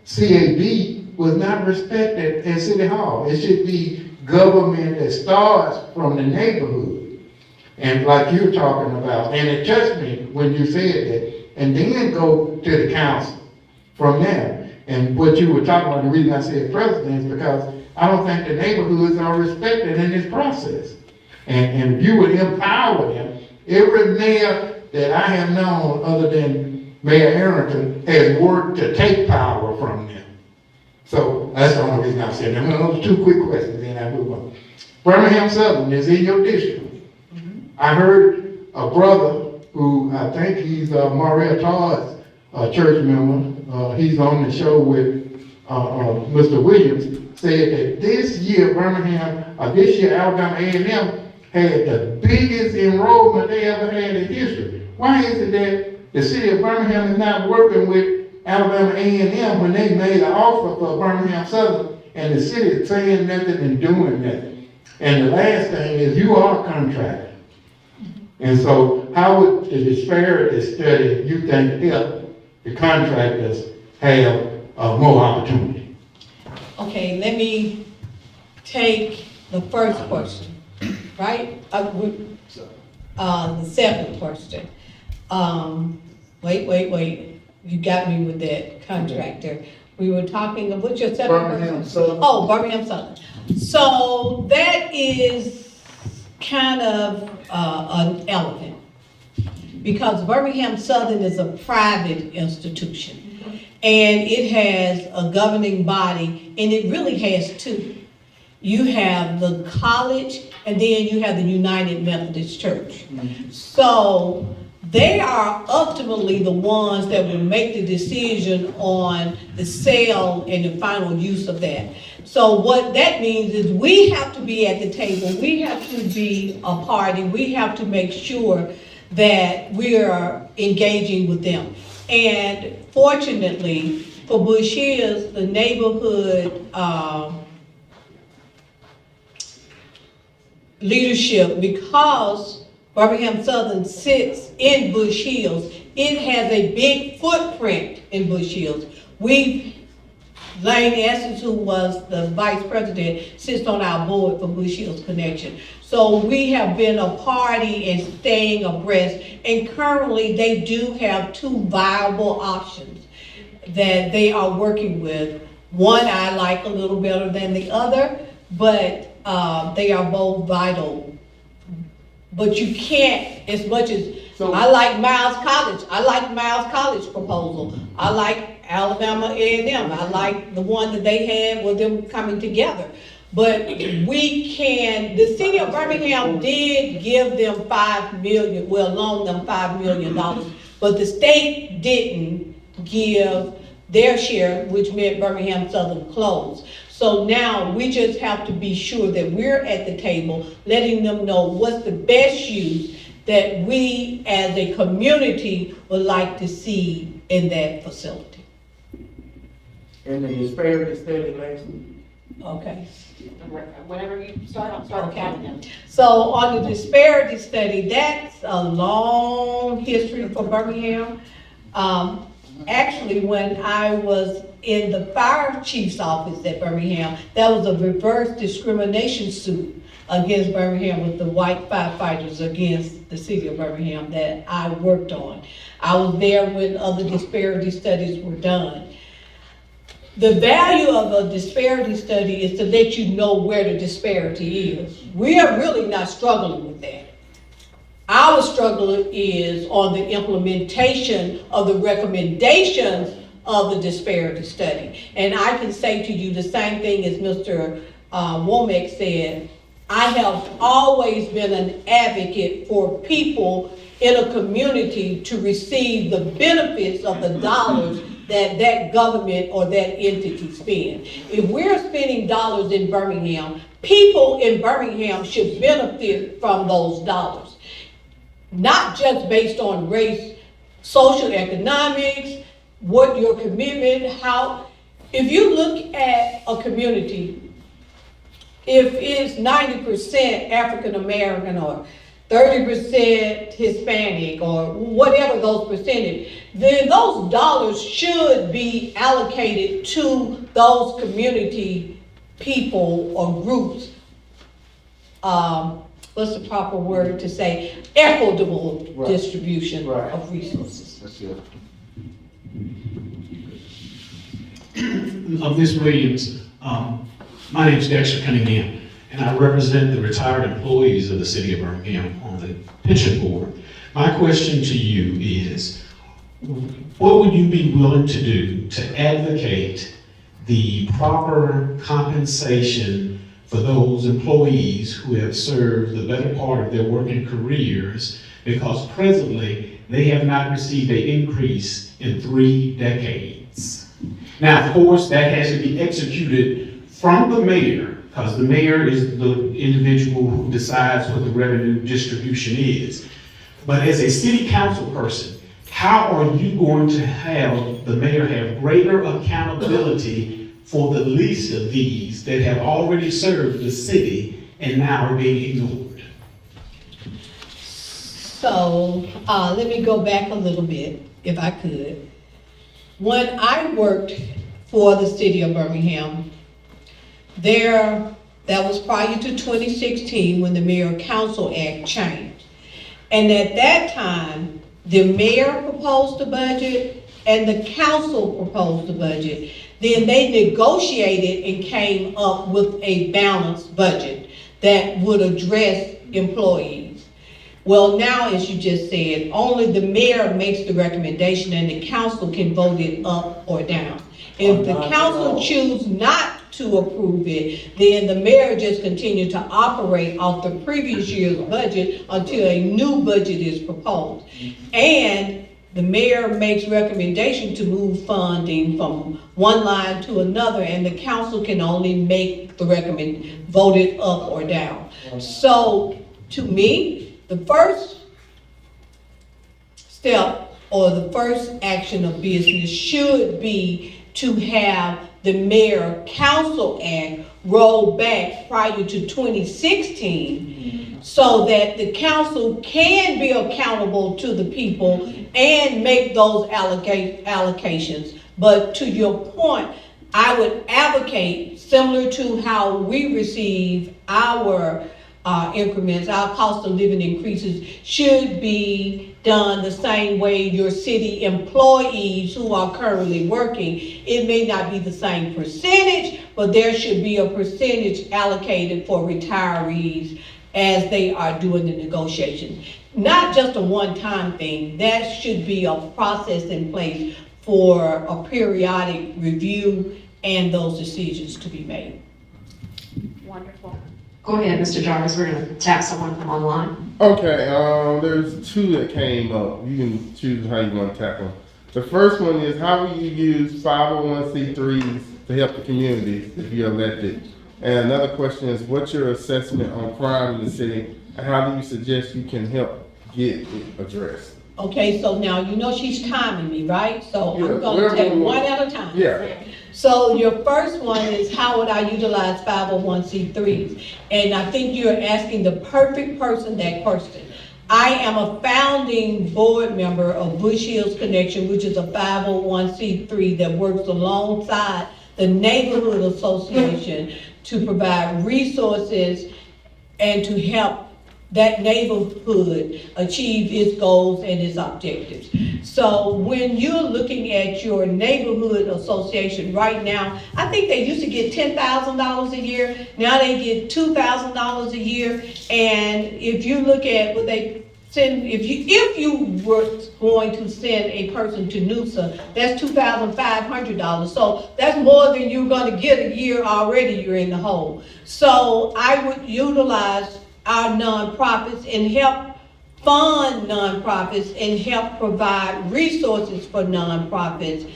CAB was not respected at City Hall. It should be government that starts from the neighborhood. And like you're talking about, and it touched me when you said that, and then go to the council from there. And what you were talking about, the reason I said president is because I don't think the neighborhoods are respected in this process. And if you would empower them, every mayor that I have known other than Mayor Arrington has worked to take power from them. So that's the only reason I said that. I'm going to 2 quick questions, then I move on. Birmingham Southern is in your district. I heard a brother who I think he's Maria Todd's church member. He's on the show with Mr. Williams. Said that this year Alabama A&M had the biggest enrollment they ever had in history. Why is it that the city of Birmingham is not working with Alabama A&M when they made an offer for Birmingham Southern and the city is saying nothing and doing nothing? And the last thing is you are a contractor. And so how would the disparity study, you think, help the contractors have more opportunity? Okay, let me take the first question, right? The second question. Wait. You got me with that contractor. We were talking of, what's your second question? Birmingham Southern. Oh, Birmingham Southern. So that is kind of an elephant. Because Birmingham Southern is a private institution. And it has a governing body, and it really has 2. You have the college, and then you have the United Methodist Church. So they are ultimately the ones that will make the decision on the sale and the final use of that. So what that means is we have to be at the table, we have to be a party, we have to make sure that we are engaging with them. And fortunately for Bush Hills, the neighborhood leadership, because Birmingham Southern sits in Bush Hills, it has a big footprint in Bush Hills. Lane Essence, who was the vice president, sits on our board for Bush Hills Connection. So we have been a party and staying abreast, and currently they do have 2 viable options that they are working with. One I like a little better than the other, but they are both vital. But you can't, as much as, I like Miles College proposal. I like Alabama A&M. I like the one that they had with them coming together. But we can, the city of Birmingham did give them $5 million, loan them $5 million, but the state didn't give their share, which meant Birmingham Southern closed. So now we just have to be sure that we're at the table, letting them know what's the best use that we as a community would like to see in that facility. And the disparity study last week. Okay. Whenever you start, I'll start counting them. So on the disparity study, that's a long history for Birmingham. Actually, when I was in the fire chief's office at Birmingham, that was a reverse discrimination suit against Birmingham with the white firefighters against the city of Birmingham that I worked on. I was there when other disparity studies were done. The value of a disparity study is to let you know where the disparity is. We are really not struggling with that. Our struggle is on the implementation of the recommendations of the disparity study. And I can say to you the same thing as Mr. Womack said. I have always been an advocate for people in a community to receive the benefits of the dollars that government or that entity spend. If we're spending dollars in Birmingham, people in Birmingham should benefit from those dollars. Not just based on race, social economics, what your commitment, how. If you look at a community, if it's 90% African American or 30% Hispanic or whatever those percentage, then those dollars should be allocated to those community people or groups. What's the proper word to say? Equitable distribution of resources. That's it. Ms. Williams, my name is Dexter Cunningham, and I represent the retired employees of the city of Birmingham on the pension board. My question to you is, what would you be willing to do to advocate the proper compensation for those employees who have served the better part of their working careers, because presently they have not received an increase in 3 decades? Now, of course, that has to be executed from the mayor, because the mayor is the individual who decides what the revenue distribution is. But as a city council person, how are you going to have the mayor have greater accountability for the least of these that have already served the city and now are being ignored? So let me go back a little bit, if I could. When I worked for the city of Birmingham, that was prior to 2016 when the Mayor Council Act changed. And at that time, the mayor proposed the budget and the council proposed the budget. Then they negotiated and came up with a balanced budget that would address employees. Well, now, as you just said, only the mayor makes the recommendation and the council can vote it up or down. If the council chooses not to approve it, then the mayor just continue to operate off the previous year's budget until a new budget is proposed. And the mayor makes recommendation to move funding from one line to another, and the council can only make the vote it up or down. So, to me, the first step or the first action of business should be to have the Mayor Council Act rolled back prior to 2016 so that the council can be accountable to the people and make those allocations. But to your point, I would advocate, similar to how we receive our increments, our cost of living increases should be done the same way your city employees who are currently working. It may not be the same percentage, but there should be a percentage allocated for retirees as they are doing the negotiations. Not just a one-time thing. That should be a process in place for a periodic review and those decisions to be made. Wonderful. Go ahead, Mr. Jarvis, we're gonna tap someone from online. Okay, there's 2 that came up. You can choose how you want to tackle them. The first one is, how will you use 501c3s to help the community if you're elected? And another question is, what's your assessment on crime in the city, and how do you suggest you can help get it addressed? Okay, so now you know she's timing me, right? So Yeah, I'm gonna take one at a time. Yeah. So your first one is, how would I utilize 501c3s? And I think you're asking the perfect person that question. I am a founding board member of Bush Hills Connection, which is a 501c3 that works alongside the Neighborhood Association to provide resources and to help that neighborhood achieve its goals and its objectives. So when you're looking at your neighborhood association right now, I think they used to get $10,000 a year. Now they get $2,000 a year. And if you look at what they send, if you were going to send a person to NUSA, that's $2,500. So that's more than you're going to get a year already. You're in the hole. So I would utilize our nonprofits and help fund nonprofits and help provide resources for nonprofits.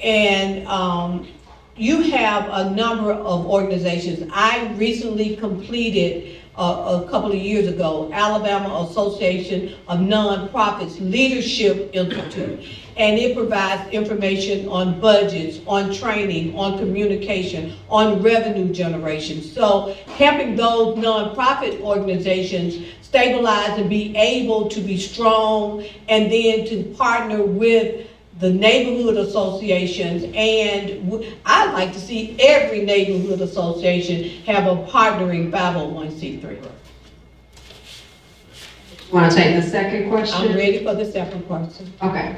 And you have a number of organizations. I recently completed a couple of years ago, Alabama Association of Nonprofits Leadership Institute. And it provides information on budgets, on training, on communication, on revenue generation. So helping those nonprofit organizations stabilize and be able to be strong, and then to partner with the neighborhood associations. And I'd like to see every neighborhood association have a partnering 501c3. Want to take the second question? I'm ready for the second question. Okay.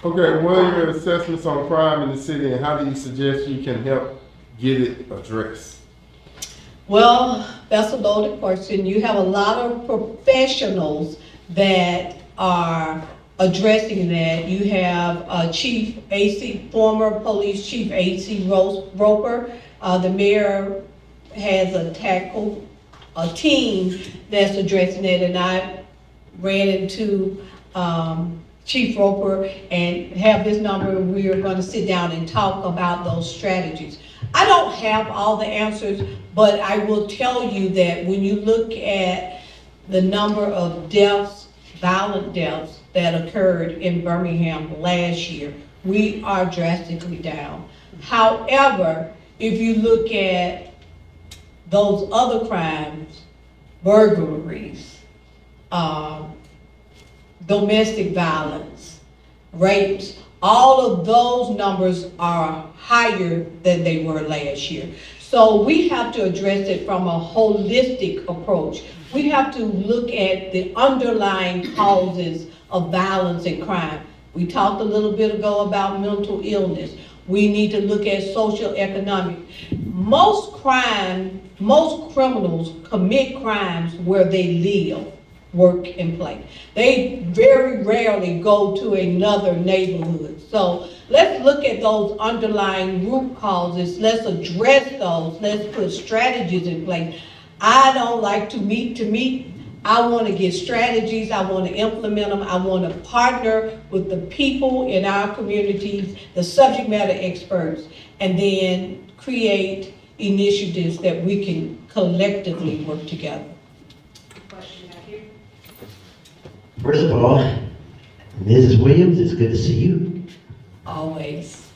Okay, what are your assessments on crime in the city, and how do you suggest you can help get it addressed? Well, that's a loaded question. You have a lot of professionals that are addressing that. You have Chief AC, former police chief AC Roper. The mayor has a team that's addressing it, and I ran into Chief Roper and have his number, and we are going to sit down and talk about those strategies. I don't have all the answers, but I will tell you that when you look at the number of deaths, violent deaths that occurred in Birmingham last year, we are drastically down. However, if you look at those other crimes, burglaries, domestic violence, rapes, all of those numbers are higher than they were last year. So we have to address it from a holistic approach. We have to look at the underlying causes of violence and crime. We talked a little bit ago about mental illness. We need to look at social economic. Most criminals commit crimes where they live, work, and play. They very rarely go to another neighborhood. So let's look at those underlying root causes. Let's address those. Let's put strategies in place. I don't like to meet. I want to get strategies. I want to implement them. I want to partner with the people in our communities, the subject matter experts, and then create initiatives that we can collectively work together. First of all, Mrs. Williams, it's good to see you. Always.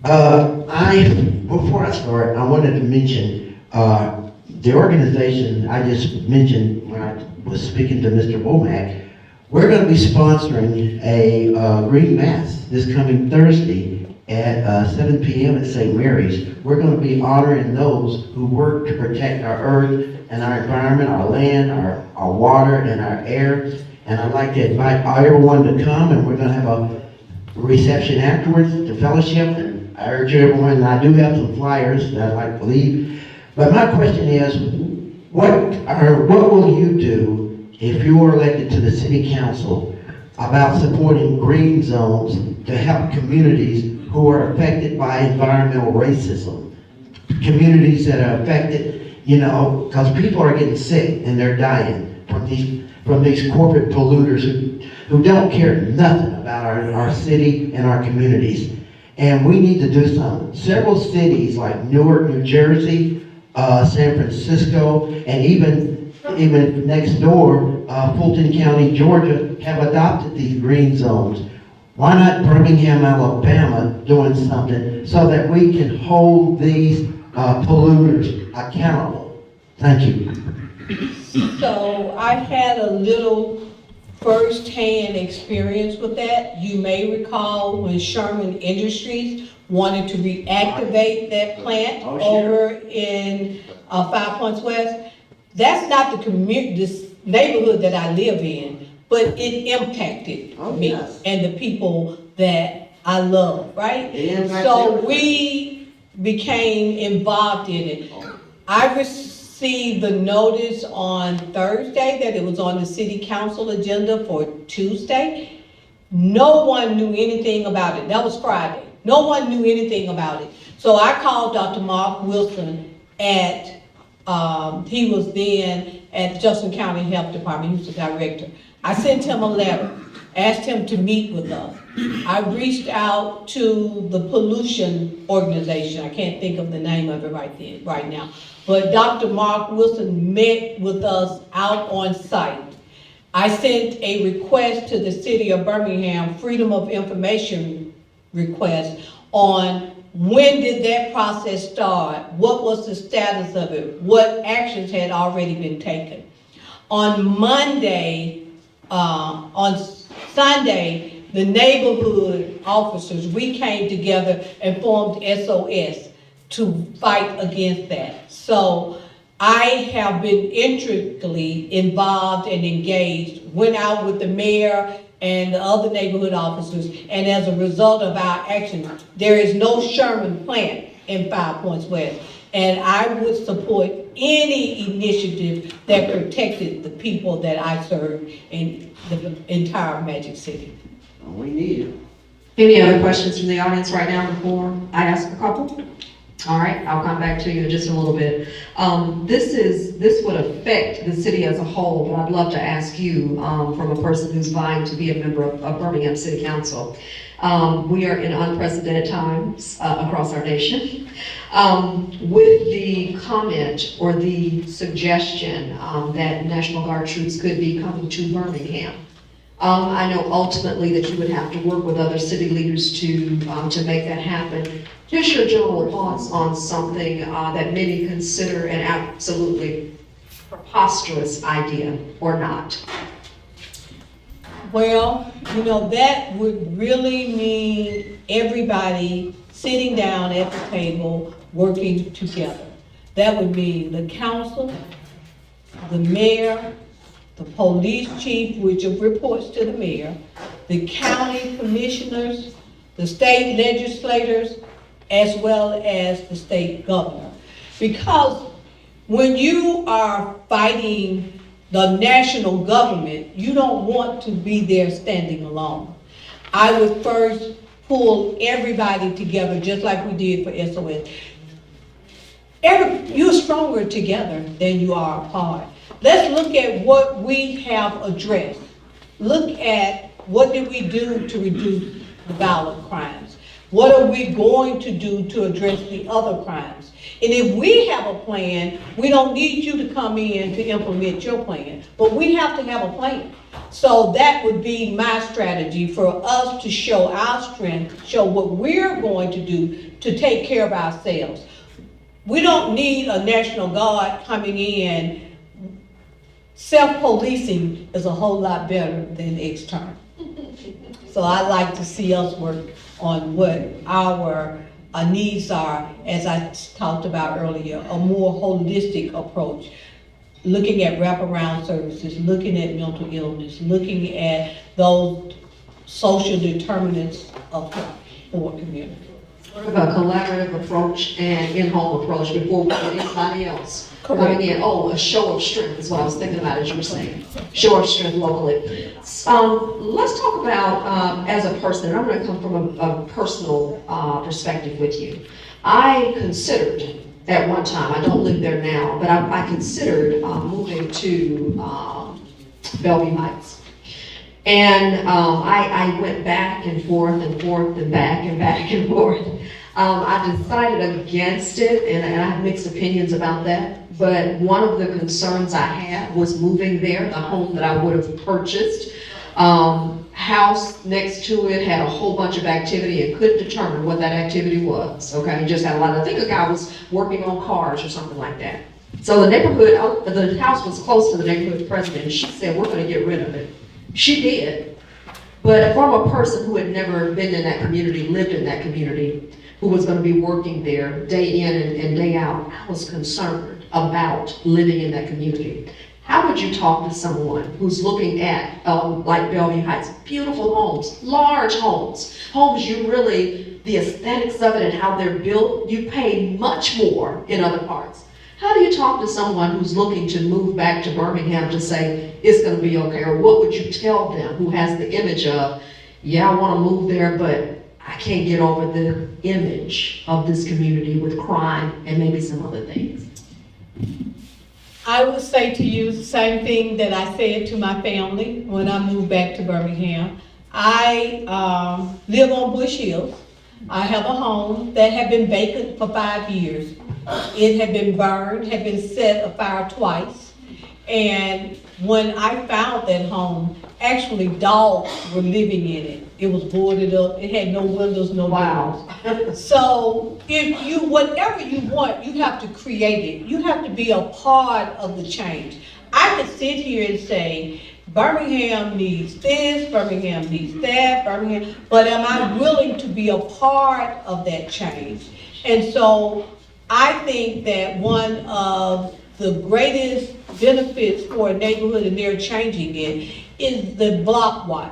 Before I start, I wanted to mention the organization I just mentioned when I was speaking to Mr. Womack. We're going to be sponsoring a Green Mass this coming Thursday at 7 p.m. at St. Mary's. We're going to be honoring those who work to protect our earth and our environment, our land, our water, and our air. And I'd like to invite everyone to come, and we're going to have a reception afterwards to fellowship. And I urge everyone, and I do have some flyers that I'd like to leave. But my question is, what will you do if you are elected to the city council about supporting green zones to help communities who are affected by environmental racism? Communities that are affected, because people are getting sick and they're dying from these corporate polluters who don't care nothing about our city and our communities. And we need to do something. Several cities like Newark, New Jersey, San Francisco, and even next door, Fulton County, Georgia, have adopted these green zones. Why not Birmingham, Alabama, doing something so that we can hold these polluters accountable? Thank you. So I had a little firsthand experience with that. You may recall when Sherman Industries wanted to reactivate that plant over in 5 Points West. That's not this neighborhood that I live in, but it impacted me and the people that I love, right? So we became involved in it. I received the notice on Thursday that it was on the city council agenda for Tuesday. No one knew anything about it. That was Friday. No one knew anything about it. So I called Dr. Mark Wilson at, he was then at Jefferson County Health Department. He was the director. I sent him a letter, asked him to meet with us. I reached out to the pollution organization. I can't think of the name of it right now. But Dr. Mark Wilson met with us out on site. I sent a request to the city of Birmingham, Freedom of Information request on when did that process start? What was the status of it? What actions had already been taken? On Monday, on Sunday, the neighborhood officers, we came together and formed SOS to fight against that. So I have been intricately involved and engaged, went out with the mayor and the other neighborhood officers, and as a result of our action, there is no Sherman plant in 5 Points West. And I would support any initiative that protected the people that I serve in the entire Magic City. We need it. Any other questions from the audience right now before I ask a couple? All right, I'll come back to you in just a little bit. This would affect the city as a whole, but I'd love to ask you, from a person who's vying to be a member of Birmingham City Council. We are in unprecedented times across our nation. With the comment or the suggestion that National Guard troops could be coming to Birmingham, I know ultimately that you would have to work with other city leaders to make that happen. Just your general thoughts on something that many consider an absolutely preposterous idea or not. Well, you know, that would really mean everybody sitting down at the table, working together. That would mean the council, the mayor, the police chief, which reports to the mayor, the county commissioners, the state legislators, as well as the state governor. Because when you are fighting the national government, you don't want to be there standing alone. I would first pull everybody together, just like we did for SOS. You're stronger together than you are apart. Let's look at what we have addressed. Look at what did we do to reduce the violent crimes. What are we going to do to address the other crimes? And if we have a plan, we don't need you to come in to implement your plan, but we have to have a plan. So that would be my strategy for us to show our strength, show what we're going to do to take care of ourselves. We don't need a National Guard coming in. Self-policing is a whole lot better than external. So I like to see us work on what our needs are, as I talked about earlier, a more holistic approach, looking at wraparound services, looking at mental illness, looking at those social determinants of health for community. Sort of a collaborative approach and in-home approach before we get anybody else coming in. Oh, a show of strength is what I was thinking about as you were saying. Show of strength locally. Let's talk about, as a person, and I'm going to come from a personal perspective with you. I considered at one time, I don't live there now, but I considered moving to Bellevue Heights. And I went back and forth and forth and back and forth. I decided against it, and I have mixed opinions about that. But one of the concerns I had was moving there, the home that I would have purchased. House next to it had a whole bunch of activity and couldn't determine what that activity was. Okay, he just had a lot. I think a guy was working on cars or something like that. So the neighborhood, the house was close to the neighborhood president, and she said, we're going to get rid of it. She did. But from a person who had never been in that community, lived in that community, who was going to be working there day in and day out, I was concerned about living in that community. How would you talk to someone who's looking at, like Bellevue Heights, beautiful homes, large homes, homes you really, the aesthetics of it and how they're built, you pay much more in other parts. How do you talk to someone who's looking to move back to Birmingham to say it's going to be okay? Or what would you tell them who has the image of, yeah, I want to move there, but I can't get over the image of this community with crime and maybe some other things? I would say to you the same thing that I said to my family when I moved back to Birmingham. I live on Bush Hills. I have a home that had been vacant for 5 years. It had been burned, had been set afire twice. And when I found that home, actually dogs were living in it. It was boarded up, it had no windows, no doors. So if you, whatever you want, you have to create it. You have to be a part of the change. I could sit here and say, Birmingham needs this, Birmingham needs that, Birmingham, but am I willing to be a part of that change? And so I think that one of the greatest benefits for a neighborhood, and they're changing it, is the block watch.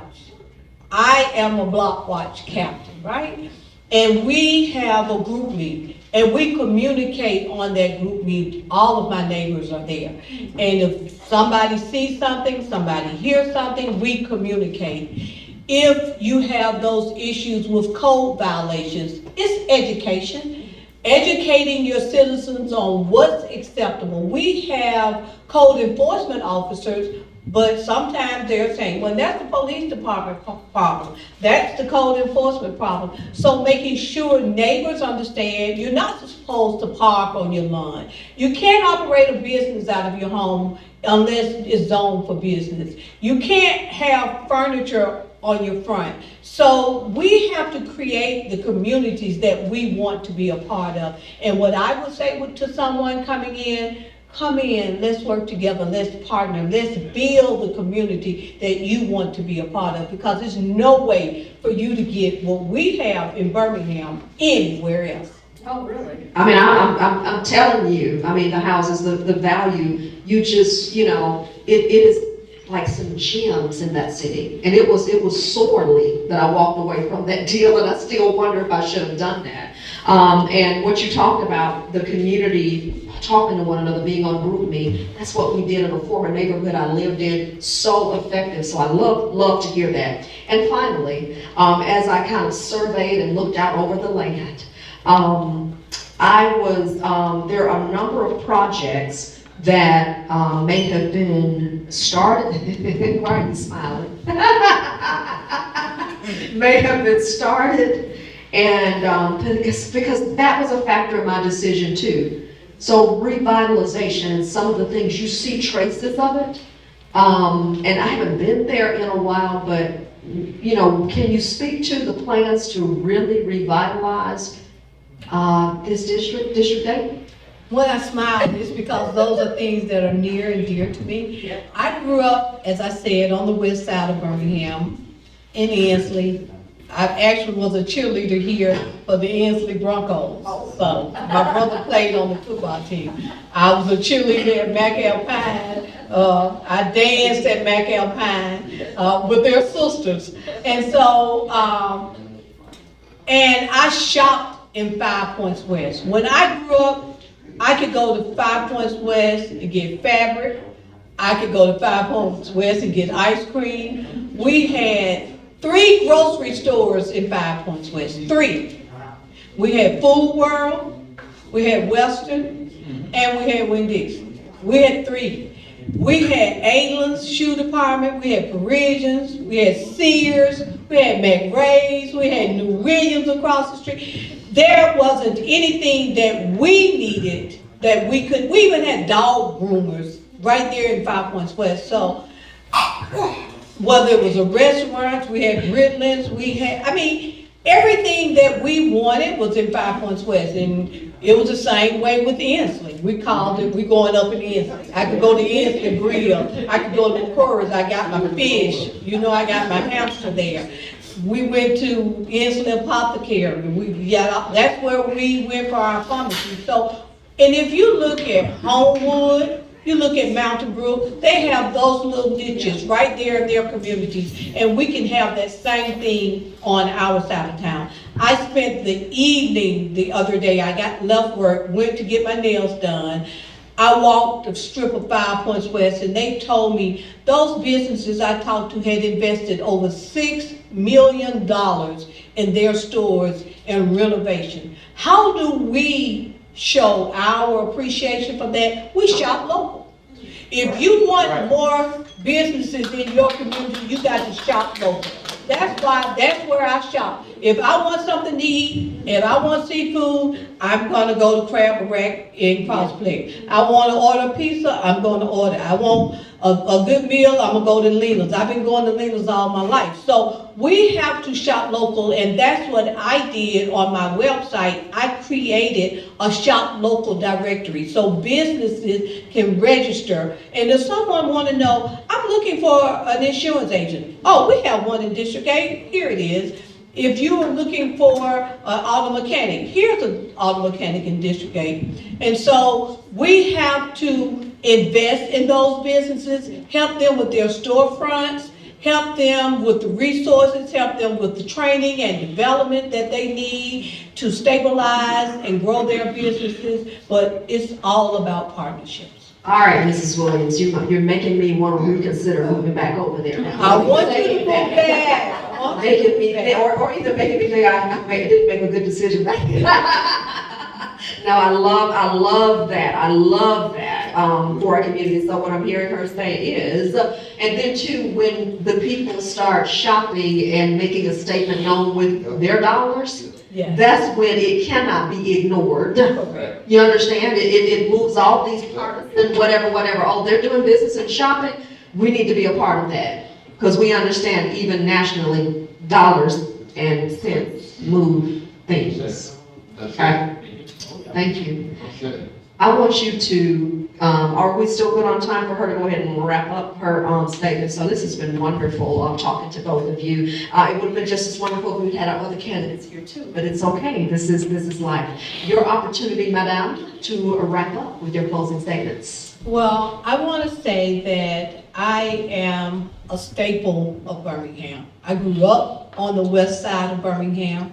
I am a block watch captain, right? And we have a group meet, and we communicate on that group meet. All of my neighbors are there. And if somebody sees something, somebody hears something, we communicate. If you have those issues with code violations, it's education. Educating your citizens on what's acceptable. We have code enforcement officers, but sometimes they're saying, well, that's the police department problem. That's the code enforcement problem. So making sure neighbors understand you're not supposed to park on your lawn. You can't operate a business out of your home unless it's zoned for business. You can't have furniture on your front. So we have to create the communities that we want to be a part of. And what I would say to someone coming in, come in, let's work together, let's partner, let's build the community that you want to be a part of, because there's no way for you to get what we have in Birmingham anywhere else. Oh, really? I mean, I'm telling you, I mean, the houses, the value, you just, you know, it is like some gems in that city. And it was sorely that I walked away from that deal, and I still wonder if I should have done that. And what you talked about, the community talking to one another, being on group meet, that's what we did in a former neighborhood I lived in, so effective. So I love to hear that. And finally, as I kind of surveyed and looked out over the land, there are a number of projects that may have been started. Why are you smiling? May have been started, and because that was a factor in my decision too. So revitalization and some of the things, you see traces of it, and I haven't been there in a while, but you know, can you speak to the plans to really revitalize this district, District 8? When I smile, it's because those are things that are near and dear to me. I grew up, as I said, on the west side of Birmingham, in Ensley. I actually was a cheerleader here for the Ensley Broncos. So my brother played on the football team. I was a cheerleader at McAlpine. I danced at McAlpine with their sisters. And so, and I shopped in 5 Points West. When I grew up, I could go to 5 Points West and get fabric. I could go to 5 Points West and get ice cream. We had 3 grocery stores in 5 Points West, 3. We had Food World, we had Western, and we had Winn-Dixie. We had 3. We had Aidland's shoe department, we had Parisians, we had Sears, we had McRae's, we had New Williams across the street. There wasn't anything that we needed that we even had dog groomers right there in 5 Points West. So whether it was a restaurant, we had Britlin's, we had, I mean, everything that we wanted was in 5 Points West. And It was the same way with Ensley. We called it, we going up in Ensley. I could go to Ensley Grill. I could go to McCurry's. I got my fish. You know, I got my hamster there. We went to Ensley Apothecary. That's where we went for our pharmacy. So, and if you look at Homewood, you look at Mountain Brook, they have those little niches right there in their communities, and we can have that same thing on our side of town. I spent the evening the other day, I got left work, went to get my nails done. I walked the strip of 5 Points West, and they told me those businesses I talked to had invested over $6 million in their stores and renovation. How do we show our appreciation for that? We shop local. If you want more businesses in your community, you got to shop local. That's where I shop. If I want something to eat, if I want seafood, I'm gonna go to Crab Rack in Crossplex. I wanna order pizza, I'm gonna order. I want a good meal, I'm gonna go to Lena's. I've been going to Lena's all my life. So we have to shop local, and that's what I did on my website. I created a shop local directory so businesses can register. And if someone want to know, I'm looking for an insurance agent. Oh, we have one in District 8. Here it is. If you are looking for an auto mechanic, here's an auto mechanic in District 8. And so we have to invest in those businesses, help them with their storefronts, help them with the resources, help them with the training and development that they need to stabilize and grow their businesses, but it's all about partnerships. All right, Mrs. Williams, you're making me want to reconsider moving back over there now. I want you to move back. Making me, or either making me think I didn't make a good decision back then. No, I love that. I love that for our community. So what I'm hearing her say is, and then too, when the people start shopping and making a statement known with their dollars, Yeah. that's when it cannot be ignored. You understand? It moves all these parts and whatever. Oh, they're doing business and shopping. We need to be a part of that because we understand even nationally, dollars and cents move things. Okay. Thank you. I want you to, are we still good on time for her to go ahead and wrap up her statement? So this has been wonderful talking to both of you. It would have been just as wonderful if we'd had our other candidates here too, but it's okay. This is life. Your opportunity, Madame, to wrap up with your closing statements. Well, I want to say that I am a staple of Birmingham. I grew up on the west side of Birmingham.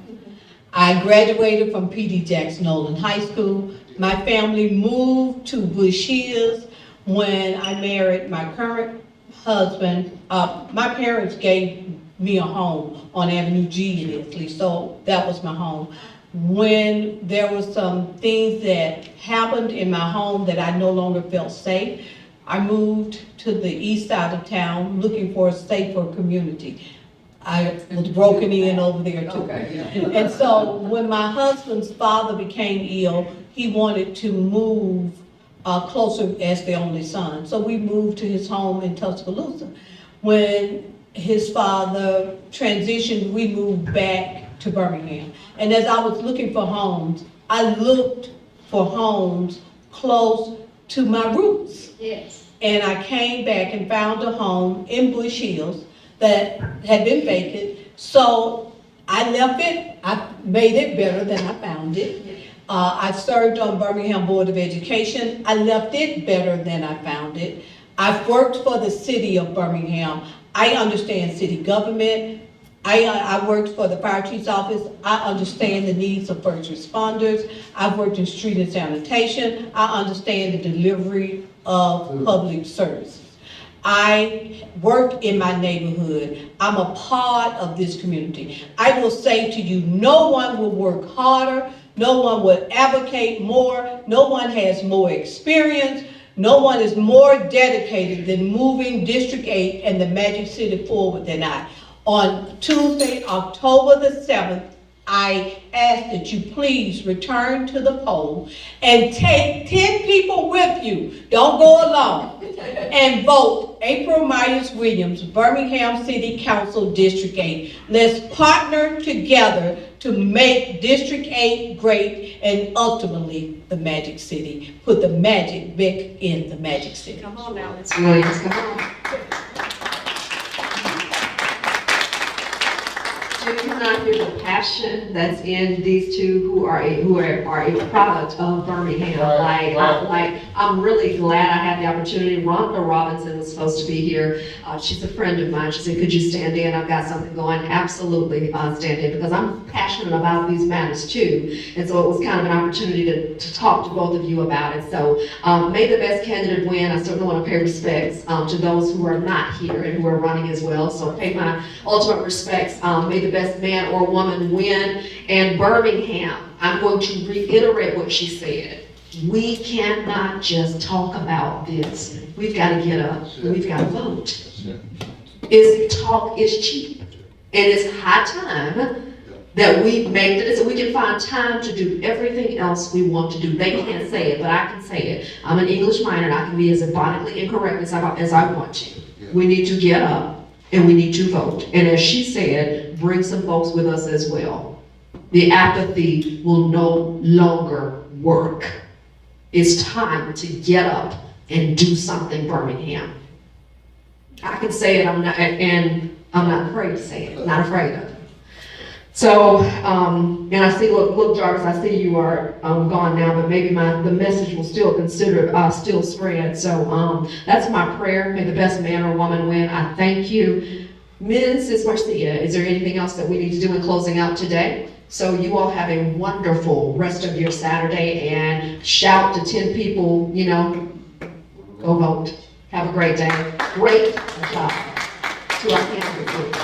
I graduated from P.D. Jackson Nolan High School. My family moved to Bush Hills when I married my current husband. My parents gave me a home on Avenue G in Ensley, so that was my home. When there were some things that happened in my home that I no longer felt safe, I moved to the east side of town looking for a safer community. I was broken in over there too. And so when my husband's father became ill, he wanted to move closer as the only son. So we moved to his home in Tuscaloosa. When his father transitioned, we moved back to Birmingham. And as I was looking for homes, I looked for homes close to my roots. Yes. And I came back and found a home in Bush Hills that had been vacant. So I left it. I made it better than I found it. I served on Birmingham Board of Education. I left it better than I found it. I've worked for the city of Birmingham. I understand city government. I worked for the fire chief's office. I understand the needs of first responders. I've worked in street and sanitation. I understand the delivery of public services. I work in my neighborhood. I'm a part of this community. I will say to you, no one will work harder. No one will advocate more. No one has more experience. No one is more dedicated than moving District 8 and the Magic City forward than I. On Tuesday, October the 7th, I ask that you please return to the poll and take 10 people with you. Don't go alone. And vote April Myers-Williams, Birmingham City Council, District 8. Let's partner together to make District 8 great and ultimately the Magic City. Put the magic back in the Magic City. Come on now, let's. Williams, come on. Do you not hear the passion that's in these two who are a product of Birmingham? I'm really glad I had the opportunity. Rhonda Robinson was supposed to be here. She's a friend of mine. She said, could you stand in? I've got something going. Absolutely stand in, because I'm passionate about these matters too. And so it was kind of an opportunity to talk to both of you about it. So may the best candidate win. I certainly want to pay respects to those who are not here and who are running as well. So pay my ultimate respects. May the best man or woman win. And Birmingham, I'm going to reiterate what she said. We cannot just talk about this. We've got to get up and we've got to vote. Talk is cheap. And it's high time that we make it so we can find time to do everything else we want to do. They can't say it, but I can say it. I'm an English minor and I can be as abominably incorrect as I want to. We need to get up and we need to vote. And as she said, bring some folks with us as well. The apathy will no longer work. It's time to get up and do something, Birmingham. I can say it, and I'm not afraid to say it, not afraid of it. So, and I see, look, Jarvis, I see you are gone now, but maybe the message will still spread. So that's my prayer. May the best man or woman win. I thank you. Mrs. Marcia, is there anything else that we need to do in closing out today? So you all have a wonderful rest of your Saturday, and shout to 10 people, go vote. Have a great day. Great job to our candidates.